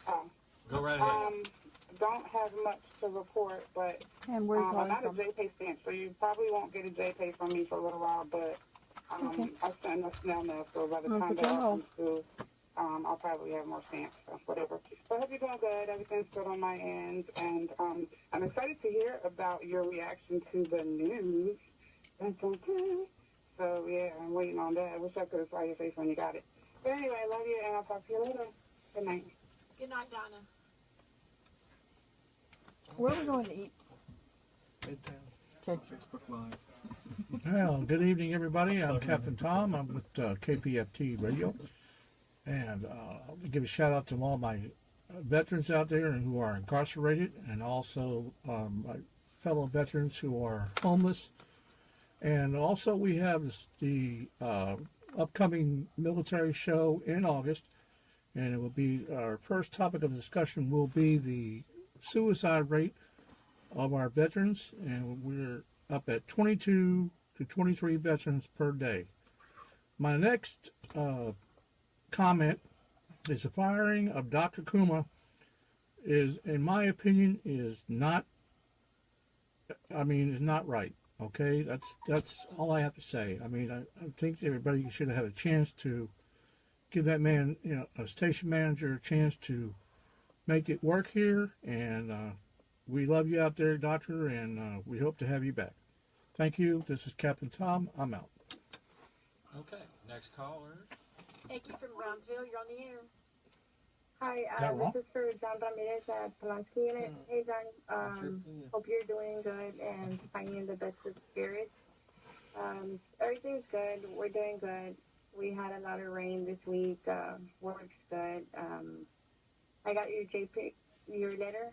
Oh. Go right ahead. Don't have much to report, but And where are you I'm calling not from? a JPay stamp, so you probably won't get a JPay from me for a little while, but Okay. I sent a snail mail, so by the I'll time put they're you on off hold. from school, I'll probably have more stamps, so whatever. So I hope you're doing good. Everything's good on my end, and I'm excited to hear about your reaction to the news. Dun, dun, dun. So, yeah, I'm waiting on that. I wish I could have saw your face when you got it. But anyway, I love you, and I'll talk to you later. Good night. Good night, Donna. Where are we going to eat? Okay. Facebook Live. Well, good evening, everybody. I'm Captain Tom. I'm with KPFT Radio. And I'll give a shout out to all my veterans out there who are incarcerated, and also my fellow veterans who are homeless. And also we have the upcoming military show in August, and it will be, our first topic of discussion will be the suicide rate of our veterans, and we're up at 22 to 23 veterans per day. My next comment is the firing of Dr. Kuma is, in my opinion, is not right. Okay, that's all I have to say. I mean, I think everybody should have had a chance to give that man, a station manager, a chance to make it work here, and we love you out there, Doctor, and we hope to have you back. Thank you. This is Captain Tom. I'm out. Okay, next caller. Eggy from Brownsville, you're on the air. Hi, that wrong? this is for John Ramirez at Polanski. Hey, John, hope you're doing good and finding the best of spirits. Everything's good. We're doing good. We had a lot of rain this week. Work's good. I got your JPEG, your letter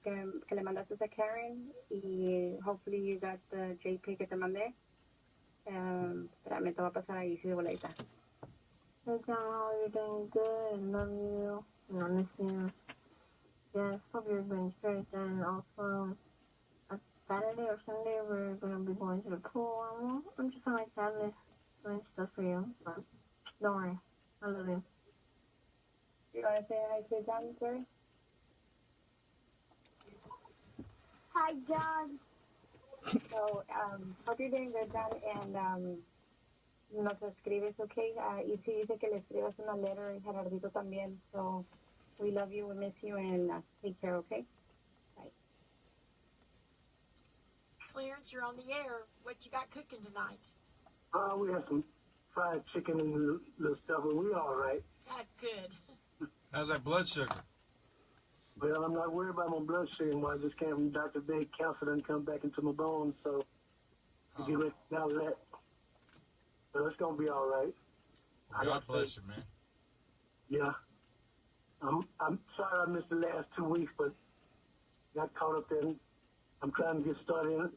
que le mandaste a Karen, y hopefully you got the JPEG que te mandé. Espérame, te voy a pasar ahí si de boleta. Hey John, how are you doing? Good. Love you. I miss you. Yes, hope you're doing great. And also, Saturday or Sunday, we're going to be going to the pool. I'm just going to sadly doing stuff for you. But don't worry. I love you. You want to say hi to John, sir? Hi, John. So, hope you're doing good, John. And nos escribes, okay? Y si dice que le escribas una letter y Gerardito también. So, we love you, we miss you, and take care, okay? Bye. Clarence, you're on the air. What you got cooking tonight? We have some fried chicken and little stuff, and we all right. That's good. How's that blood sugar? Well, I'm not worried about my blood sugar anymore. I just came from Dr. Big. Cancer done come back into my bones, so we get rid of that. So it's going to be all right. God bless you, man. Yeah. I'm sorry I missed the last 2 weeks, but got caught up in. I'm trying to get started in it.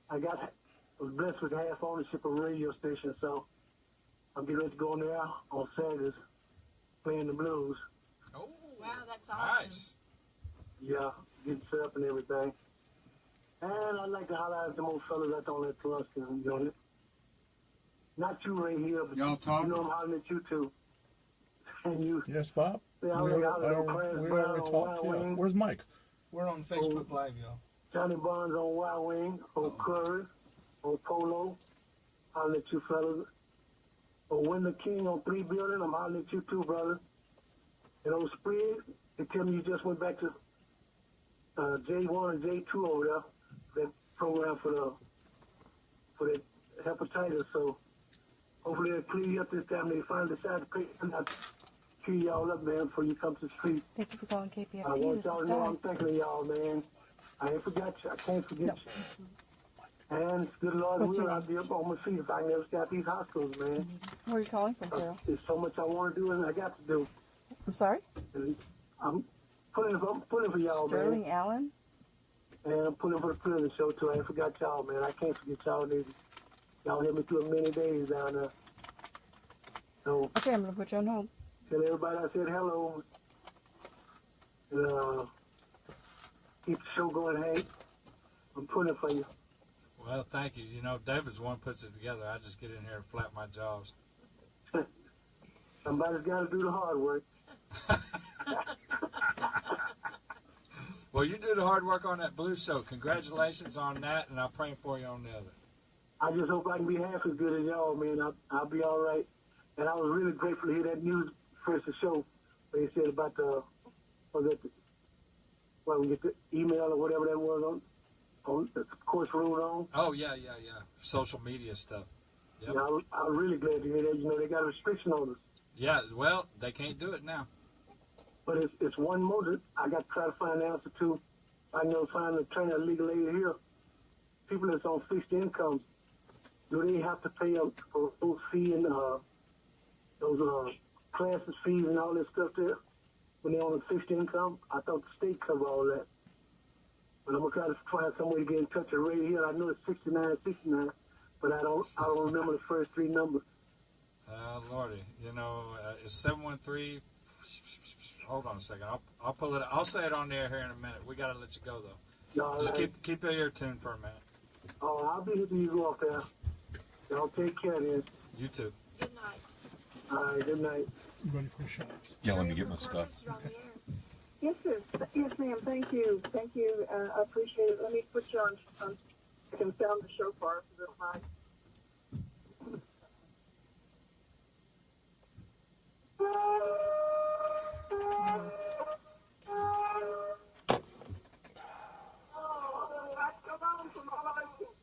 I was blessed with half ownership of a radio station, so I'm getting ready to go in there on Saturdays playing the blues. Oh, wow, that's awesome. Nice. Yeah, getting set up and everything. And I'd like to holler at the old fellas out on that Pulaski, you know. Not you right here, but y'all talking? You know I'm hollering at you too. And you. Yes, Bob. We we already talked. Yeah. Where's Mike? We're on Facebook Live, y'all. Johnny Barnes on Wild Wing, on Curry, on Polo. Hollering at you fellas. On Win the King on 3 Building, I'm hollering at you too, brother. And on Spree, they tell me you just went back to J1 and J2 over there, that program for the hepatitis. So hopefully they'll clear you up this time. They finally decide to pay and not clear y'all up, man, before you come to the street. Thank you for calling KPFT. I want y'all to know I'm thinking of y'all, man. I ain't forgot you. I can't forget you. And good Lord will, I'll be up on my feet if I never stop these hospitals, man. Where are you calling from, Carol? There's so much I want to do and I got to do. I'm sorry? And I'm pulling for y'all, man. Sterling Allen? And I'm pulling for the prison show, too. I ain't forgot y'all, man. I can't forget y'all, niggas. Y'all helped me through many days down there. So, okay, I'm going to put you on hold. Tell everybody I said hello. And keep the show going, Hank. I'm pulling for you. Well, thank you. You know, David's one puts it together. I just get in here and flap my jaws. Somebody's got to do the hard work. Well, you do the hard work on that blues show. Congratulations on that, and I'm praying for you on the other. I just hope I can be half as good as y'all, man. I'll be all right. And I was really grateful to hear that news first the show where they said about we get the email or whatever that was on the course room on. Oh, yeah. Social media stuff. Yep. Yeah, I was really glad to hear that. You know, they got a restriction on us. Yeah, well, they can't do it now. But it's one more that I got to try to find the answer to. I know find an attorney or legal aid here. People that's on fixed incomes, do they have to pay a full fee and those classes fees and all that stuff there when they're on a fixed income? I thought the state covered all that. But I'm gonna try to find some way to get in touch with Ray here. I know it's 6969, but I don't remember the first 3 numbers. Lordy, you know, it's 713. Hold on a second. I'll pull it. I'll say it on the air here in a minute. We gotta let you go though. No, just keep your ear tuned for a minute. Oh, I'll be here till you go off there. Y'all take care then. You too. Good night. All right, good night. Ready for shots? Yeah, let me get my stuff. Yes, sir. Yes, ma'am. Thank you. Thank you. I appreciate it. Let me put you on. I can sound the shofar for this night.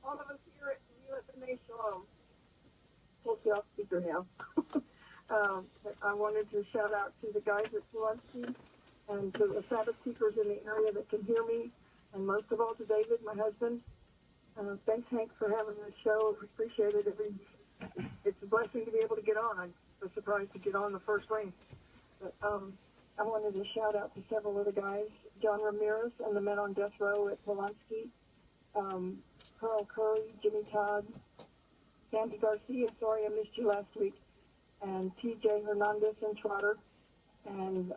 All of us here at USA Shalom. Take you off speaker now. I wanted to shout out to the guys at Pulaski and to the Sabbath keepers in the area that can hear me, and most of all to David, my husband. Thanks, Hank, for having this show. Appreciate it. It's a blessing to be able to get on. I was surprised to get on the first ring. But I wanted to shout out to several of the guys, John Ramirez and the men on death row at Polanski, Carl Curry, Jimmy Todd, Sandy Garcia, sorry I missed you last week, and TJ Hernandez and Trotter, and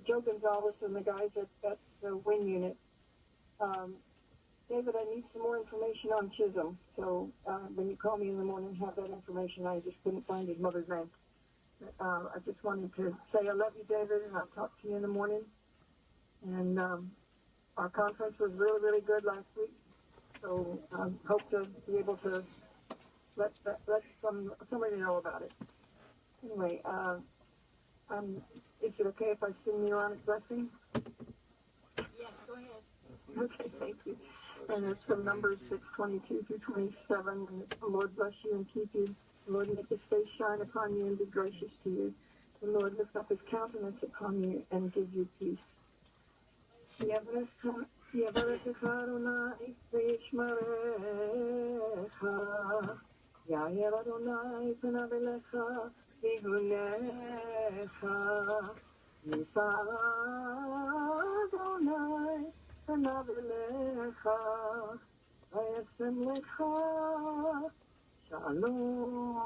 Joe Gonzalez and the guys at the wing unit. David, I need some more information on Chisholm, so when you call me in the morning, have that information. I just couldn't find his mother's name. I just wanted to say I love you, David, and I'll talk to you in the morning. And our conference was really, really good last week, so I hope to be able to let somebody know about it. Anyway, is it okay if I sing the Aaronic blessing? Yes, go ahead. Okay, thank you. And it's from Numbers 6:22 through 27. And it's, the Lord bless you and keep you. The Lord make his face shine upon you and be gracious to you. The Lord lift up his countenance upon you and give you peace. יברכך אדוני וישמרך. יאיר אדוני פניו אליך ויהונך. יישא אדוני פניו אליך וישם לך Shalom.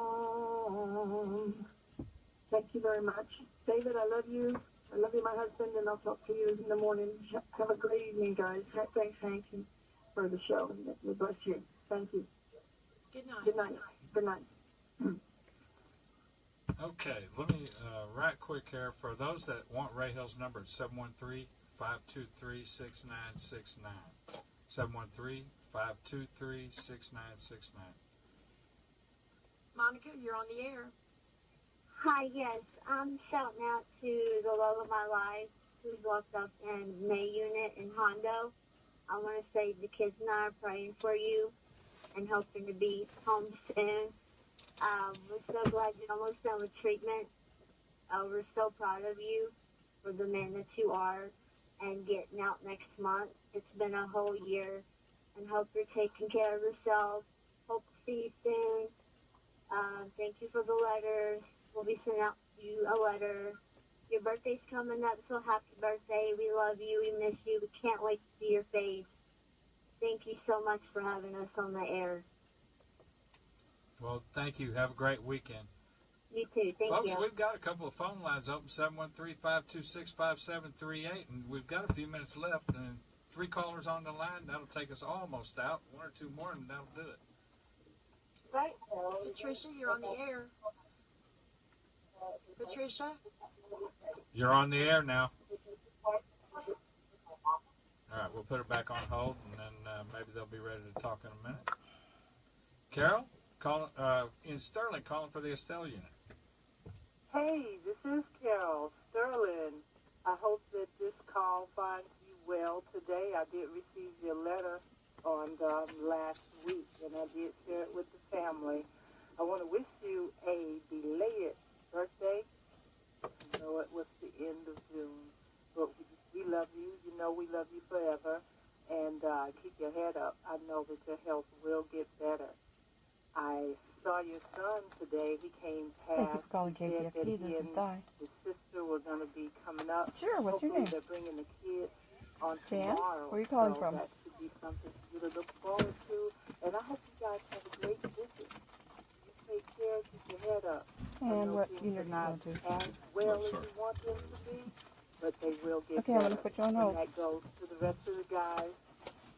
Thank you very much. David, I love you. I love you, my husband, and I'll talk to you in the morning. Have a great evening, guys. Thanks, Hank, for the show. God bless you. Thank you. Good night. Good night. Good night. Okay, let me right quick here. For those that want Ray Hill's number, it's 713-523-6969. 713-523-6969. Monica, you're on the air. Hi, yes. I'm shouting out to the love of my life who's locked up in May Unit in Hondo. I want to say the kids and I are praying for you and hoping to be home soon. We're so glad you're almost done with treatment. We're so proud of you for the man that you are and getting out next month. It's been a whole year, and hope you're taking care of yourself. Hope to see you soon. Thank you for the letters. We'll be sending out you a letter. Your birthday's coming up, so happy birthday. We love you. We miss you. We can't wait to see your face. Thank you so much for having us on the air. Well, thank you. Have a great weekend. You too. Thank Folks, you. We've got a couple of phone lines open, 713-526-5738, and we've got a few minutes left, and 3 callers on the line. That'll take us almost out. 1 or 2 more, and that'll do it. Right. Patricia, you're on the air. Patricia? You're on the air now. All right, we'll put her back on hold, and then maybe they'll be ready to talk in a minute. Carol, in Sterling, calling for the Estelle unit. Hey, this is Carol Sterling. I hope that this call finds you well today. I did receive your letter on last week, and I did share it with the family. I want to wish you a belated birthday. I know it was the end of June, but we love you. You know we love you forever, and keep your head up. I know that your health will get better. I saw your son today. He came past. Thank you for calling KPFT. This is Di. His sister were going to be coming up. Sure, what's your Hopefully name? They're bringing the kids on Jan? tomorrow. Where are you calling so from? That should be something for you to look forward to. And I hope you guys have a great visit. You take care, keep your head up. And what things unit are are you not going to? as well as you want them to be, but they will get Okay, I'm better. going to put you on hold. And that goes to the rest of the guys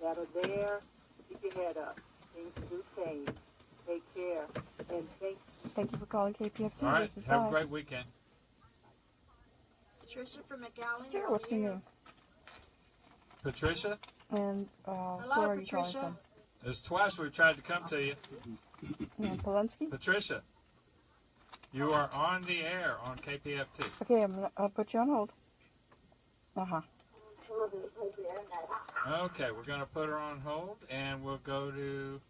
that are there. Keep your head up. Things do change. Take care. And Thank you for calling KPFT. All right, This is have Di. a great weekend. Patricia from McAllen. Sure, what's your name? Patricia? And Hello, where are you calling Patricia. from? It's twice we've tried to come to you. And Polanski? Patricia, you are on the air on KPFT. Okay, I'll put you on hold. Uh-huh. Okay, we're going to put her on hold, and we'll go to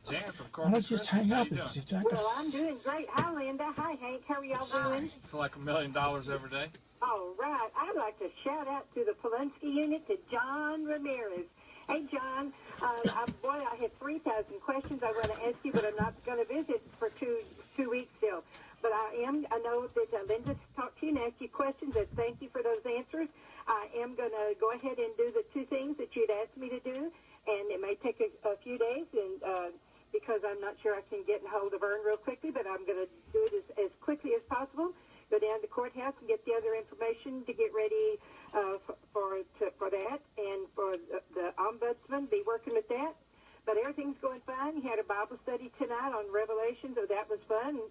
Jan from Why don't Corpus you just Christi. hang How up you and doing? sit back? Well, I'm doing great. Hi, Linda. Hi, Hank. How are y'all doing? It's like $1 million every day. All right. I'd like to shout out to the Polunsky unit, to John Ramirez. Hey, John. Boy, I had 3,000 questions I want to ask you, but I'm not going to visit for two weeks still. But I know that Linda talked to you and asked you questions, and thank you for those answers. I am going to go ahead and do the 2 things that you'd asked me to do, and it may take a few days, and because I'm not sure I can get a hold of Vern real quickly, but I'm going to do it as quickly as possible. Go down to the courthouse and get the other information to get ready for that, and for the ombudsman, be working with that. But everything's going fine. He had a Bible study tonight on Revelation, so that was fun.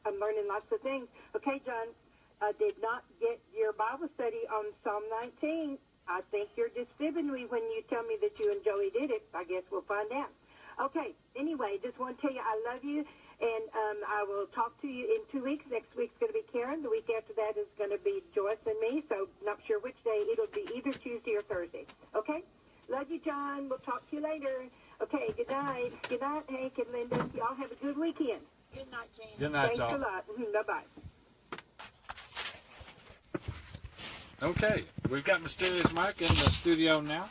I'm learning lots of things. Okay, John, I did not get your Bible study on Psalm 19. I think you're just fibbing me when you tell me that you and Joey did it. I guess we'll find out. Okay, anyway, just want to tell you I love you, and I will talk to you in 2 weeks. Next week's going to be Karen. The week after that is going to be Joyce and me, so not sure which day. It'll be either Tuesday or Thursday. Okay? Love you, John. We'll talk to you later. Okay, good night. Good night, Hank and Linda. Y'all have a good weekend. Good night, Jane. Good night, Thanks y'all. a lot. Bye-bye. Okay, we've got Mysterious Mike in the studio now.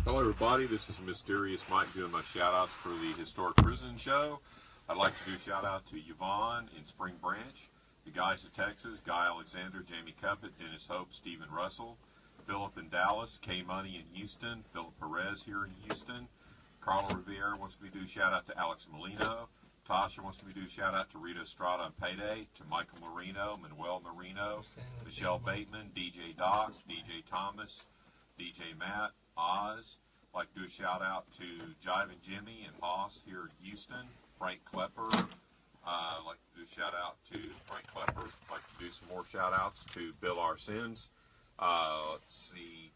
Hello, everybody. This is Mysterious Mike doing my shout-outs for the Historic Prison Show. I'd like to do a shout-out to Yvonne in Spring Branch, the guys in Texas, Guy Alexander, Jamie Cuppett, Dennis Hope, Stephen Russell, Philip in Dallas, K Money in Houston, Philip Perez here in Houston. Carla Rivera wants me to do a shout-out to Alex Molino. Tasha wants me to do a shout-out to Rita Estrada on Payday, to Michael Marino, Manuel Marino, Michelle Bateman, DJ Doc, DJ Thomas, DJ Matt, Oz. I'd like to do a shout-out to Jive and Jimmy and Hoss here in Houston, Frank Klepper. I'd like to do a shout-out to Frank Klepper. I'd like to do some more shout-outs to Bill Arsens. Let's see,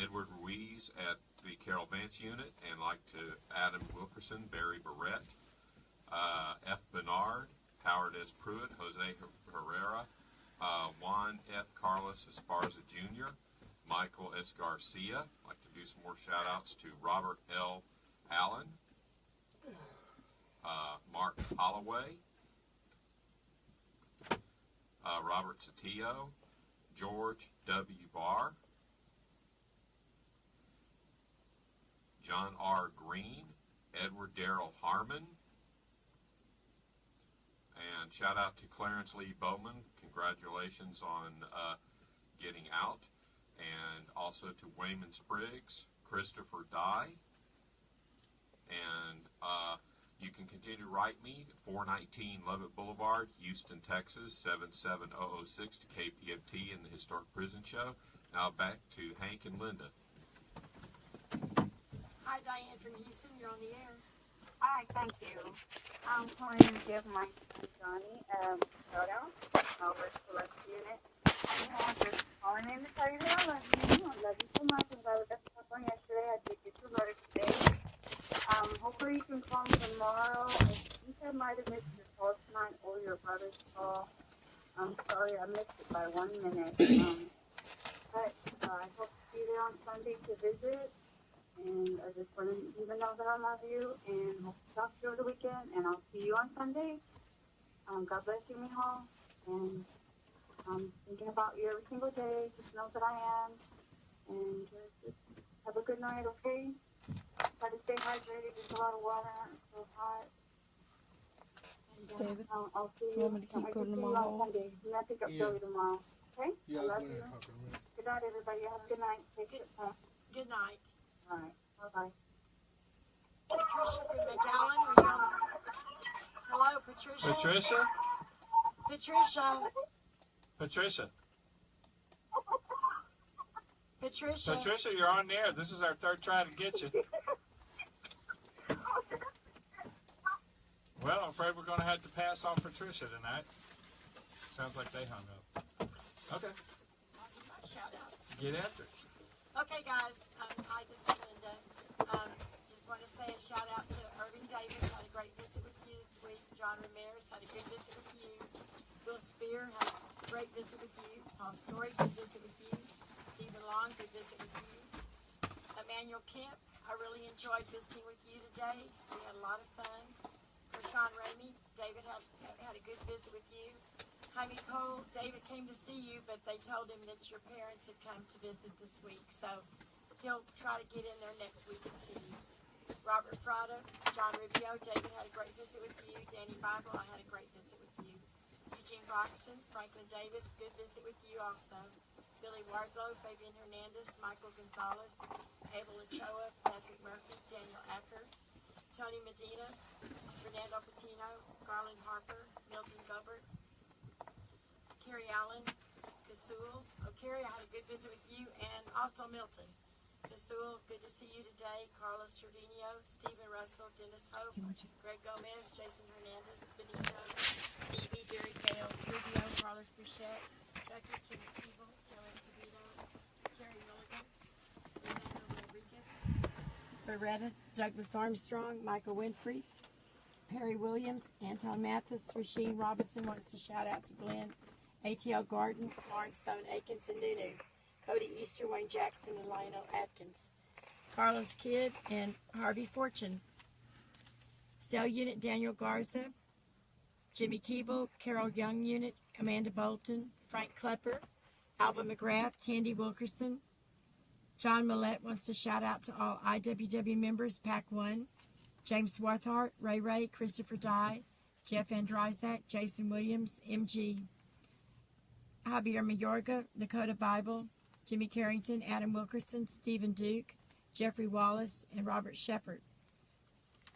Edward Ruiz at the Carol Vance unit, and like to Adam Wilkerson, Barry Barrett, F. Bernard, Howard S. Pruitt, Jose Herrera, Juan F. Carlos Esparza Jr., Michael S. Garcia. I'd like to do some more shout-outs to Robert L. Allen, Mark Holloway, Robert Satillo, George W. Barr, John R. Green, Edward Darrell Harmon, and shout out to Clarence Lee Bowman. Congratulations on getting out. And also to Wayman Spriggs, Christopher Dye. And you can continue to write me at 419 Lovett Boulevard, Houston, Texas, 77006 to KPFT in the Historic Prison Show. Now back to Hank and Linda. Hi, Diane from Houston. You're on the air. Hi, thank you. I'm calling to give my son Johnny a shout out over to the left unit. I'm just calling in to tell you that I love you. I love you so much. I'm glad we got stuff on yesterday. I did get your letter today. Hopefully you can call me tomorrow. I think I might have missed your call tonight or your brother's call. I'm sorry I missed it by 1 minute. But I hope to be there on Sunday to visit. And I just want to even know that I love you and hope to talk to you over the weekend. And I'll see you on Sunday. God bless you, Mijo. And I'm thinking about you every single day. Just know that I am. And just have a good night, okay? Try to stay hydrated. Drink a lot of water. It's so hot. And, David, I'll see you want me to keep putting them on hold? Sunday. I'm going to pick up Joey tomorrow. Okay? Yeah, I love go you. ahead. Good night, everybody. Have a good night. Take care. Good night. All right. Bye-bye. Patricia from McAllen, are you on? Hello, Patricia. Patricia? Patricia. Patricia. Patricia. Patricia, you're on the air. This is our third try to get you. Well, I'm afraid we're going to have to pass on Patricia tonight. Sounds like they hung up. Okay. Shout-outs. Get after it. Okay, guys. Hi, this is Linda. Just want to say a shout-out to Irving Davis. Had a great visit with you this week. John Ramirez had a good visit with you. Will Spear had a great visit with you. Paul Story, good visit with you. Stephen Long, good visit with you. Emmanuel Kemp, I really enjoyed visiting with you today. We had a lot of fun. For Sean Ramey, David had a good visit with you. Jaime Cole, David came to see you, but they told him that your parents had come to visit this week, so he'll try to get in there next week and see you. Robert Frada, John Rubio, David had a great visit with you. Danny Bible, I had a great visit with you. Eugene Broxton, Franklin Davis, good visit with you also. Billy Wardlow, Fabian Hernandez, Michael Gonzalez, Abel Ochoa, Patrick Murphy, Daniel Acker, Tony Medina, Fernando Patino, Garland Harper, Milton Gobert, Carrie Allen, Kasul. Oh, Carrie, I had a good visit with you, and also Milton. Kasul, good to see you today. Carlos Trevino, Stephen Russell, Dennis Hope, Greg Gomez, Jason Hernandez, Benito, Stevie, Jerry Gales, Rubio, Carlos Bouchette, Chucky, Kenneth Keeble, Joe Escobedo, Terry Milligan, Fernando Rodriguez, Beretta, Douglas Armstrong, Michael Winfrey, Perry Williams, Anton Mathis, Rasheen Robinson wants to shout out to Glenn, ATL Garden, Lawrence Stone Akins, and Nunu. Cody Easter, Wayne Jackson, and Lionel Atkins. Carlos Kidd and Harvey Fortune. Stell Unit, Daniel Garza. Jimmy Keeble, Carol Young Unit, Amanda Bolton, Frank Klepper, Alva McGrath, Candy Wilkerson. John Millette wants to shout out to all IWW members, Pack 1. James Swarthart, Ray Ray, Christopher Dye, Jeff Andrizak, Jason Williams, MG. Javier Mayorga, Dakota Bible, Jimmy Carrington, Adam Wilkerson, Stephen Duke, Jeffrey Wallace, and Robert Shepard.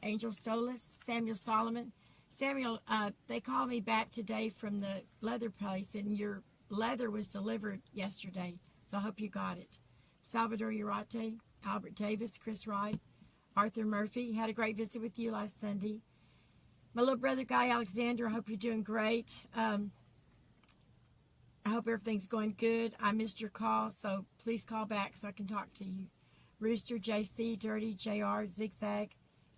Angel Stolas, Samuel Solomon. Samuel, they called me back today from the leather place, and your leather was delivered yesterday, so I hope you got it. Salvador Urate, Albert Davis, Chris Wright, Arthur Murphy. Had a great visit with you last Sunday. My little brother, Guy Alexander, I hope you're doing great. I hope everything's going good. I missed your call, so please call back so I can talk to you. Rooster, JC, Dirty, JR, Zigzag,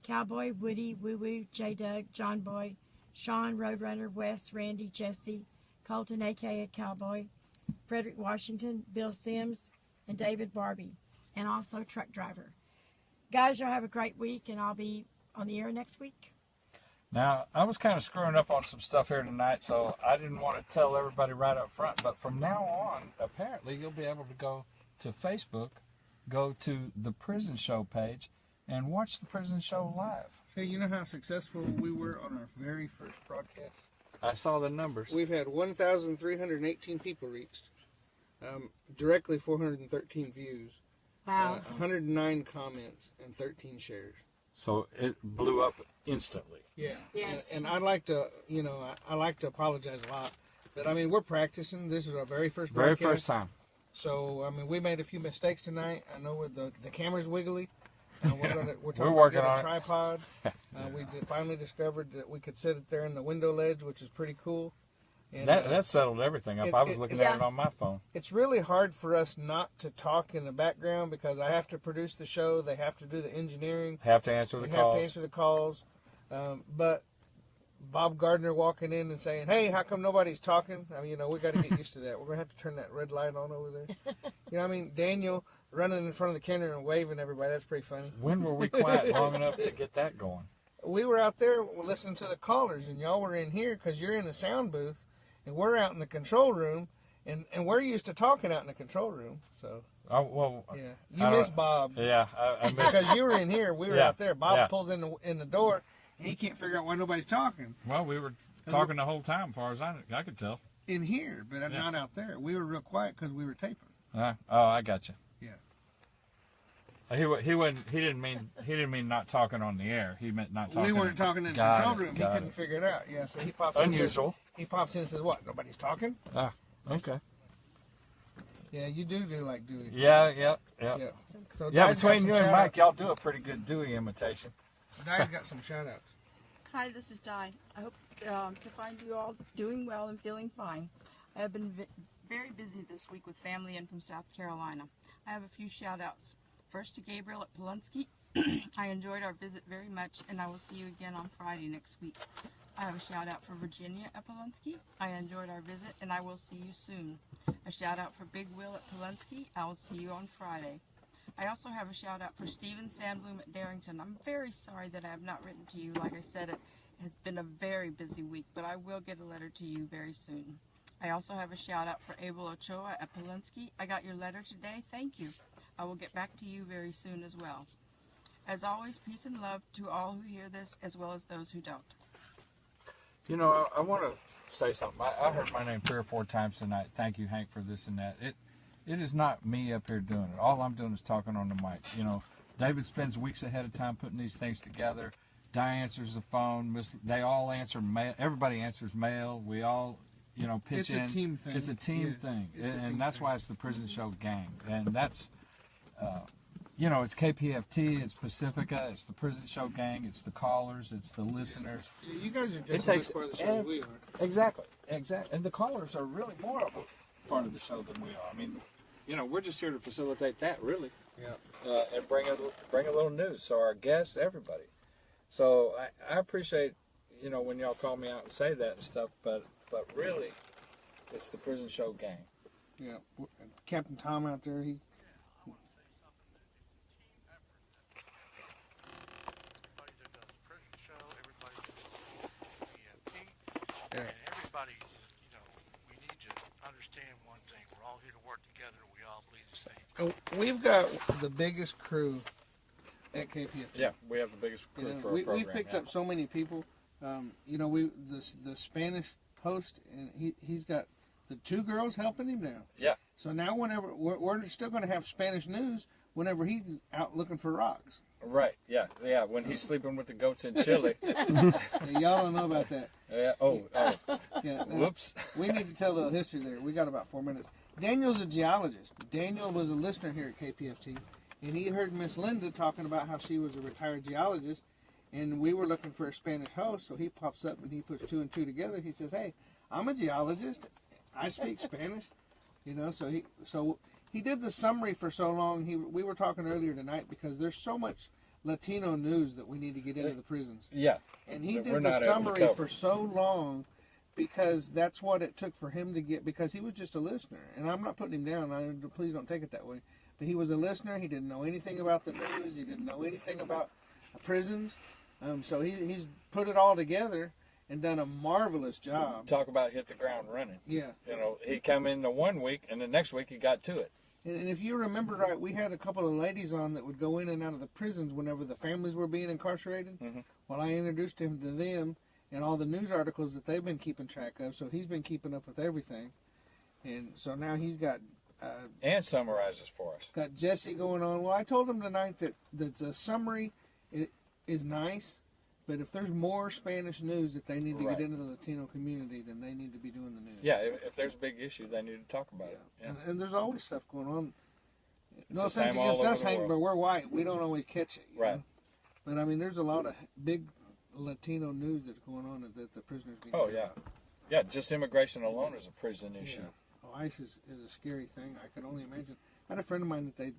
Cowboy, Woody, Woo Woo, J-Doug, John Boy, Sean, Roadrunner, Wes, Randy, Jesse, Colton, a.k.a. Cowboy, Frederick Washington, Bill Sims, and David Barbie, and also Truck Driver. Guys, y'all have a great week, and I'll be on the air next week. Now, I was kind of screwing up on some stuff here tonight, so I didn't want to tell everybody right up front. But from now on, apparently, you'll be able to go to Facebook, go to the Prison Show page, and watch the Prison Show live. So you know how successful we were on our very first broadcast? I saw the numbers. We've had 1,318 people reached, directly 413 views, Wow. 109 comments, and 13 shares. So it blew up instantly. Yeah. Yes. And I'd like to, I like to apologize a lot. But, I mean, we're practicing. This is our very first broadcast. Very first time. So, I mean, we made a few mistakes tonight. I know with the camera's wiggly. We're working on a it. tripod. We finally discovered that we could sit it there in the window ledge, which is pretty cool. And, that settled everything up. I was looking at it on my phone. It's really hard for us not to talk in the background because I have to produce the show. They have to do the engineering. Have to answer the calls. Have to answer the calls. But Bob Gardner walking in and saying, "Hey, how come nobody's talking?" I mean, we got to get used to that. We're going to have to turn that red light on over there. I mean, Daniel running in front of the camera and waving at everybody. That's pretty funny. When were we quiet long enough to get that going? We were out there listening to the callers, and y'all were in here because you're in the sound booth, and we're out in the control room, and we're used to talking out in the control room. So, yeah, you miss Bob. Yeah, I miss because you were in here, we were out there. Bob pulls in the door, and he can't figure out why nobody's talking. Well, we were talking the whole time, as far as I could tell. In here, but not out there. We were real quiet because we were taping. I got you. Yeah. He didn't mean not talking on the air. He meant not talking. We weren't talking in the control room. He couldn't figure it out. Yeah, so he pops in. Unusual. He pops in and says, "What? Nobody's talking?" Okay. Yeah, you do like Dewey. Yeah. So between you and Mike, y'all do a pretty good Dewey imitation. Di's got some shout-outs. Hi, this is Di. I hope to find you all doing well and feeling fine. I have been very busy this week with family and from South Carolina. I have a few shout-outs. First to Gabriel at Polunsky. I enjoyed our visit very much, and I will see you again on Friday next week. I have a shout-out for Virginia at Polunsky. I enjoyed our visit, and I will see you soon. A shout-out for Big Will at Polunsky. I will see you on Friday. I also have a shout out for Stephen Sandbloom at Darrington. I'm very sorry that I have not written to you. Like I said, it has been a very busy week, but I will get a letter to you very soon. I also have a shout out for Abel Ochoa at Polinsky. I got your letter today. Thank you. I will get back to you very soon as well. As always, peace and love to all who hear this as well as those who don't. You know, I want to say something. I heard my name 3 or 4 times tonight. Thank you, Hank, for this and that. It is not me up here doing it. All I'm doing is talking on the mic. You know, David spends weeks ahead of time putting these things together. Di answers the phone. They all answer mail. Everybody answers mail. We all, you know, pitch in. It's a team thing. It's a team thing. And that's why it's the Prison Show Gang. And that's, you know, it's KPFT, it's Pacifica, it's the Prison Show Gang, it's the callers, it's the listeners. You guys are just as part of the show as we are. Exactly. And the callers are really more of a part of the show than we are. I mean, you know, we're just here to facilitate that, really. Yeah. And bring a little news. So our guests, everybody. So I appreciate, you know, when y'all call me out and say that and stuff, but really, it's the Prison Show Gang. Yeah. Captain Tom out there, he's... And everybody, you know, we need to understand one thing. We're all here to work together. We all bleed the same. We've got the biggest crew at KPFT. Yeah, we have the biggest crew for our program. We've picked up so many people. You know, the Spanish host, and he's got the 2 girls helping him now. Yeah. So now whenever, we're still going to have Spanish news whenever he's out looking for rocks. Right, yeah. When he's sleeping with the goats in Chile. Y'all don't know about that. Yeah. Oh. Yeah. Whoops. We need to tell the history there. We got about 4 minutes. Daniel's a geologist. Daniel was a listener here at KPFT, and he heard Miss Linda talking about how she was a retired geologist, and we were looking for a Spanish host. So he pops up and he puts 2 and 2 together. He says, "Hey, I'm a geologist. I speak Spanish." You know, so he did the summary for so long. We were talking earlier tonight because there's so much Latino news that we need to get into the prisons. Yeah. And he did the summary for so long because that's what it took for him to get, because he was just a listener. And I'm not putting him down. Please don't take it that way. But he was a listener. He didn't know anything about the news. He didn't know anything about prisons. So he's put it all together and done a marvelous job. Talk about hit the ground running. Yeah. You know, he come in the 1 week, and the next week he got to it. And if you remember right, we had a couple of ladies on that would go in and out of the prisons whenever the families were being incarcerated. Mm-hmm. Well, I introduced him to them and all the news articles that they've been keeping track of. So he's been keeping up with everything. And so now he's got... and summarizes for us. Got Jesse going on. Well, I told him tonight that the summary is nice, but if there's more Spanish news that they need to get into the Latino community, then they need to be doing the news. Yeah, if there's a big issue, they need to talk about it. Yeah. And there's always stuff going on. No It's offense against us, Hank, but we're white. We don't always catch it. Right. Know? But, I mean, there's a lot of big Latino news that's going on that the prisoners need Oh, to yeah. know about. Yeah, just immigration alone is a prison issue. Yeah. Oh, ICE is a scary thing. I can only imagine. I had a friend of mine that they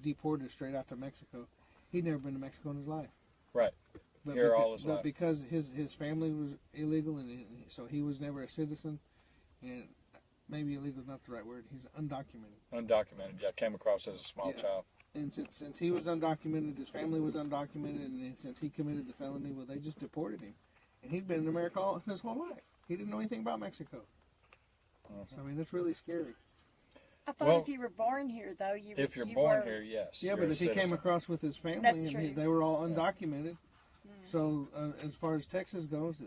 deported straight out to Mexico. He'd never been to Mexico in his life. Right. But Here all his life. But because his family was illegal, and so he was never a citizen, and maybe illegal is not the right word. He's undocumented. Undocumented, yeah. Came across as a small child. And since he was undocumented, his family was undocumented, and since he committed the felony, well, they just deported him. And he'd been in America his whole life. He didn't know anything about Mexico. So, I mean, it's really scary. I thought if you were born here, though, if you're born here, yes. Yeah, but if he came across with his family, and they were all undocumented. So as far as Texas goes,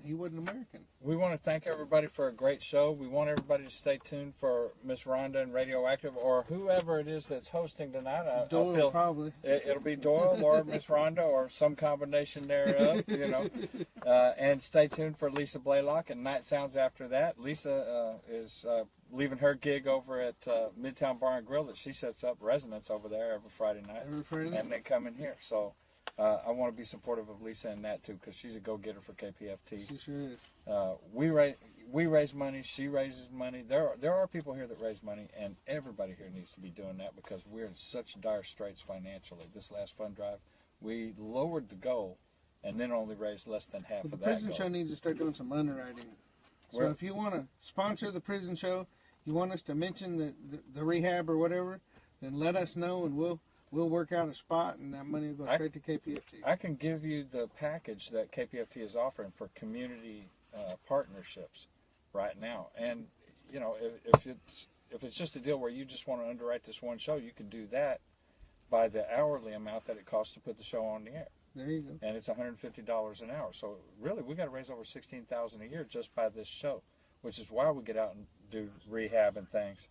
he wasn't American. We want to thank everybody for a great show. We want everybody to stay tuned for Miss Rhonda and Radioactive, or whoever it is that's hosting tonight. Doyle, probably. It'll be Doyle or Miss Rhonda or some combination thereof, you know. And stay tuned for Lisa Blaylock and Night Sounds after that. Lisa is leaving her gig over at Midtown Bar and Grill that she sets up residence over there every Friday night. And they come in here. So I want to be supportive of Lisa in that too, because she's a go-getter for KPFT. She sure is. We raise money. She raises money. There are people here that raise money, and everybody here needs to be doing that because we're in such dire straits financially. This last fund drive, we lowered the goal, and then only raised less than half of that. The prison show needs to start doing some underwriting. So if you want to sponsor the prison show, you want us to mention the rehab or whatever, then let us know, and we'll work out a spot, and that money will go straight to KPFT. I can give you the package that KPFT is offering for community partnerships right now. And, you know, if it's just a deal where you just want to underwrite this one show, you can do that by the hourly amount that it costs to put the show on the air. There you go. And it's $150 an hour. So really, we got to raise over $16,000 a year just by this show, which is why we get out and do rehab and things.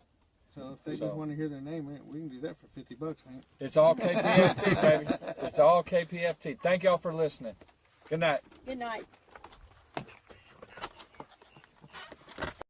So if they just want to hear their name, we can do that for $50, ain't it? It's all KPFT, baby. It's all KPFT. Thank y'all for listening. Good night. Good night.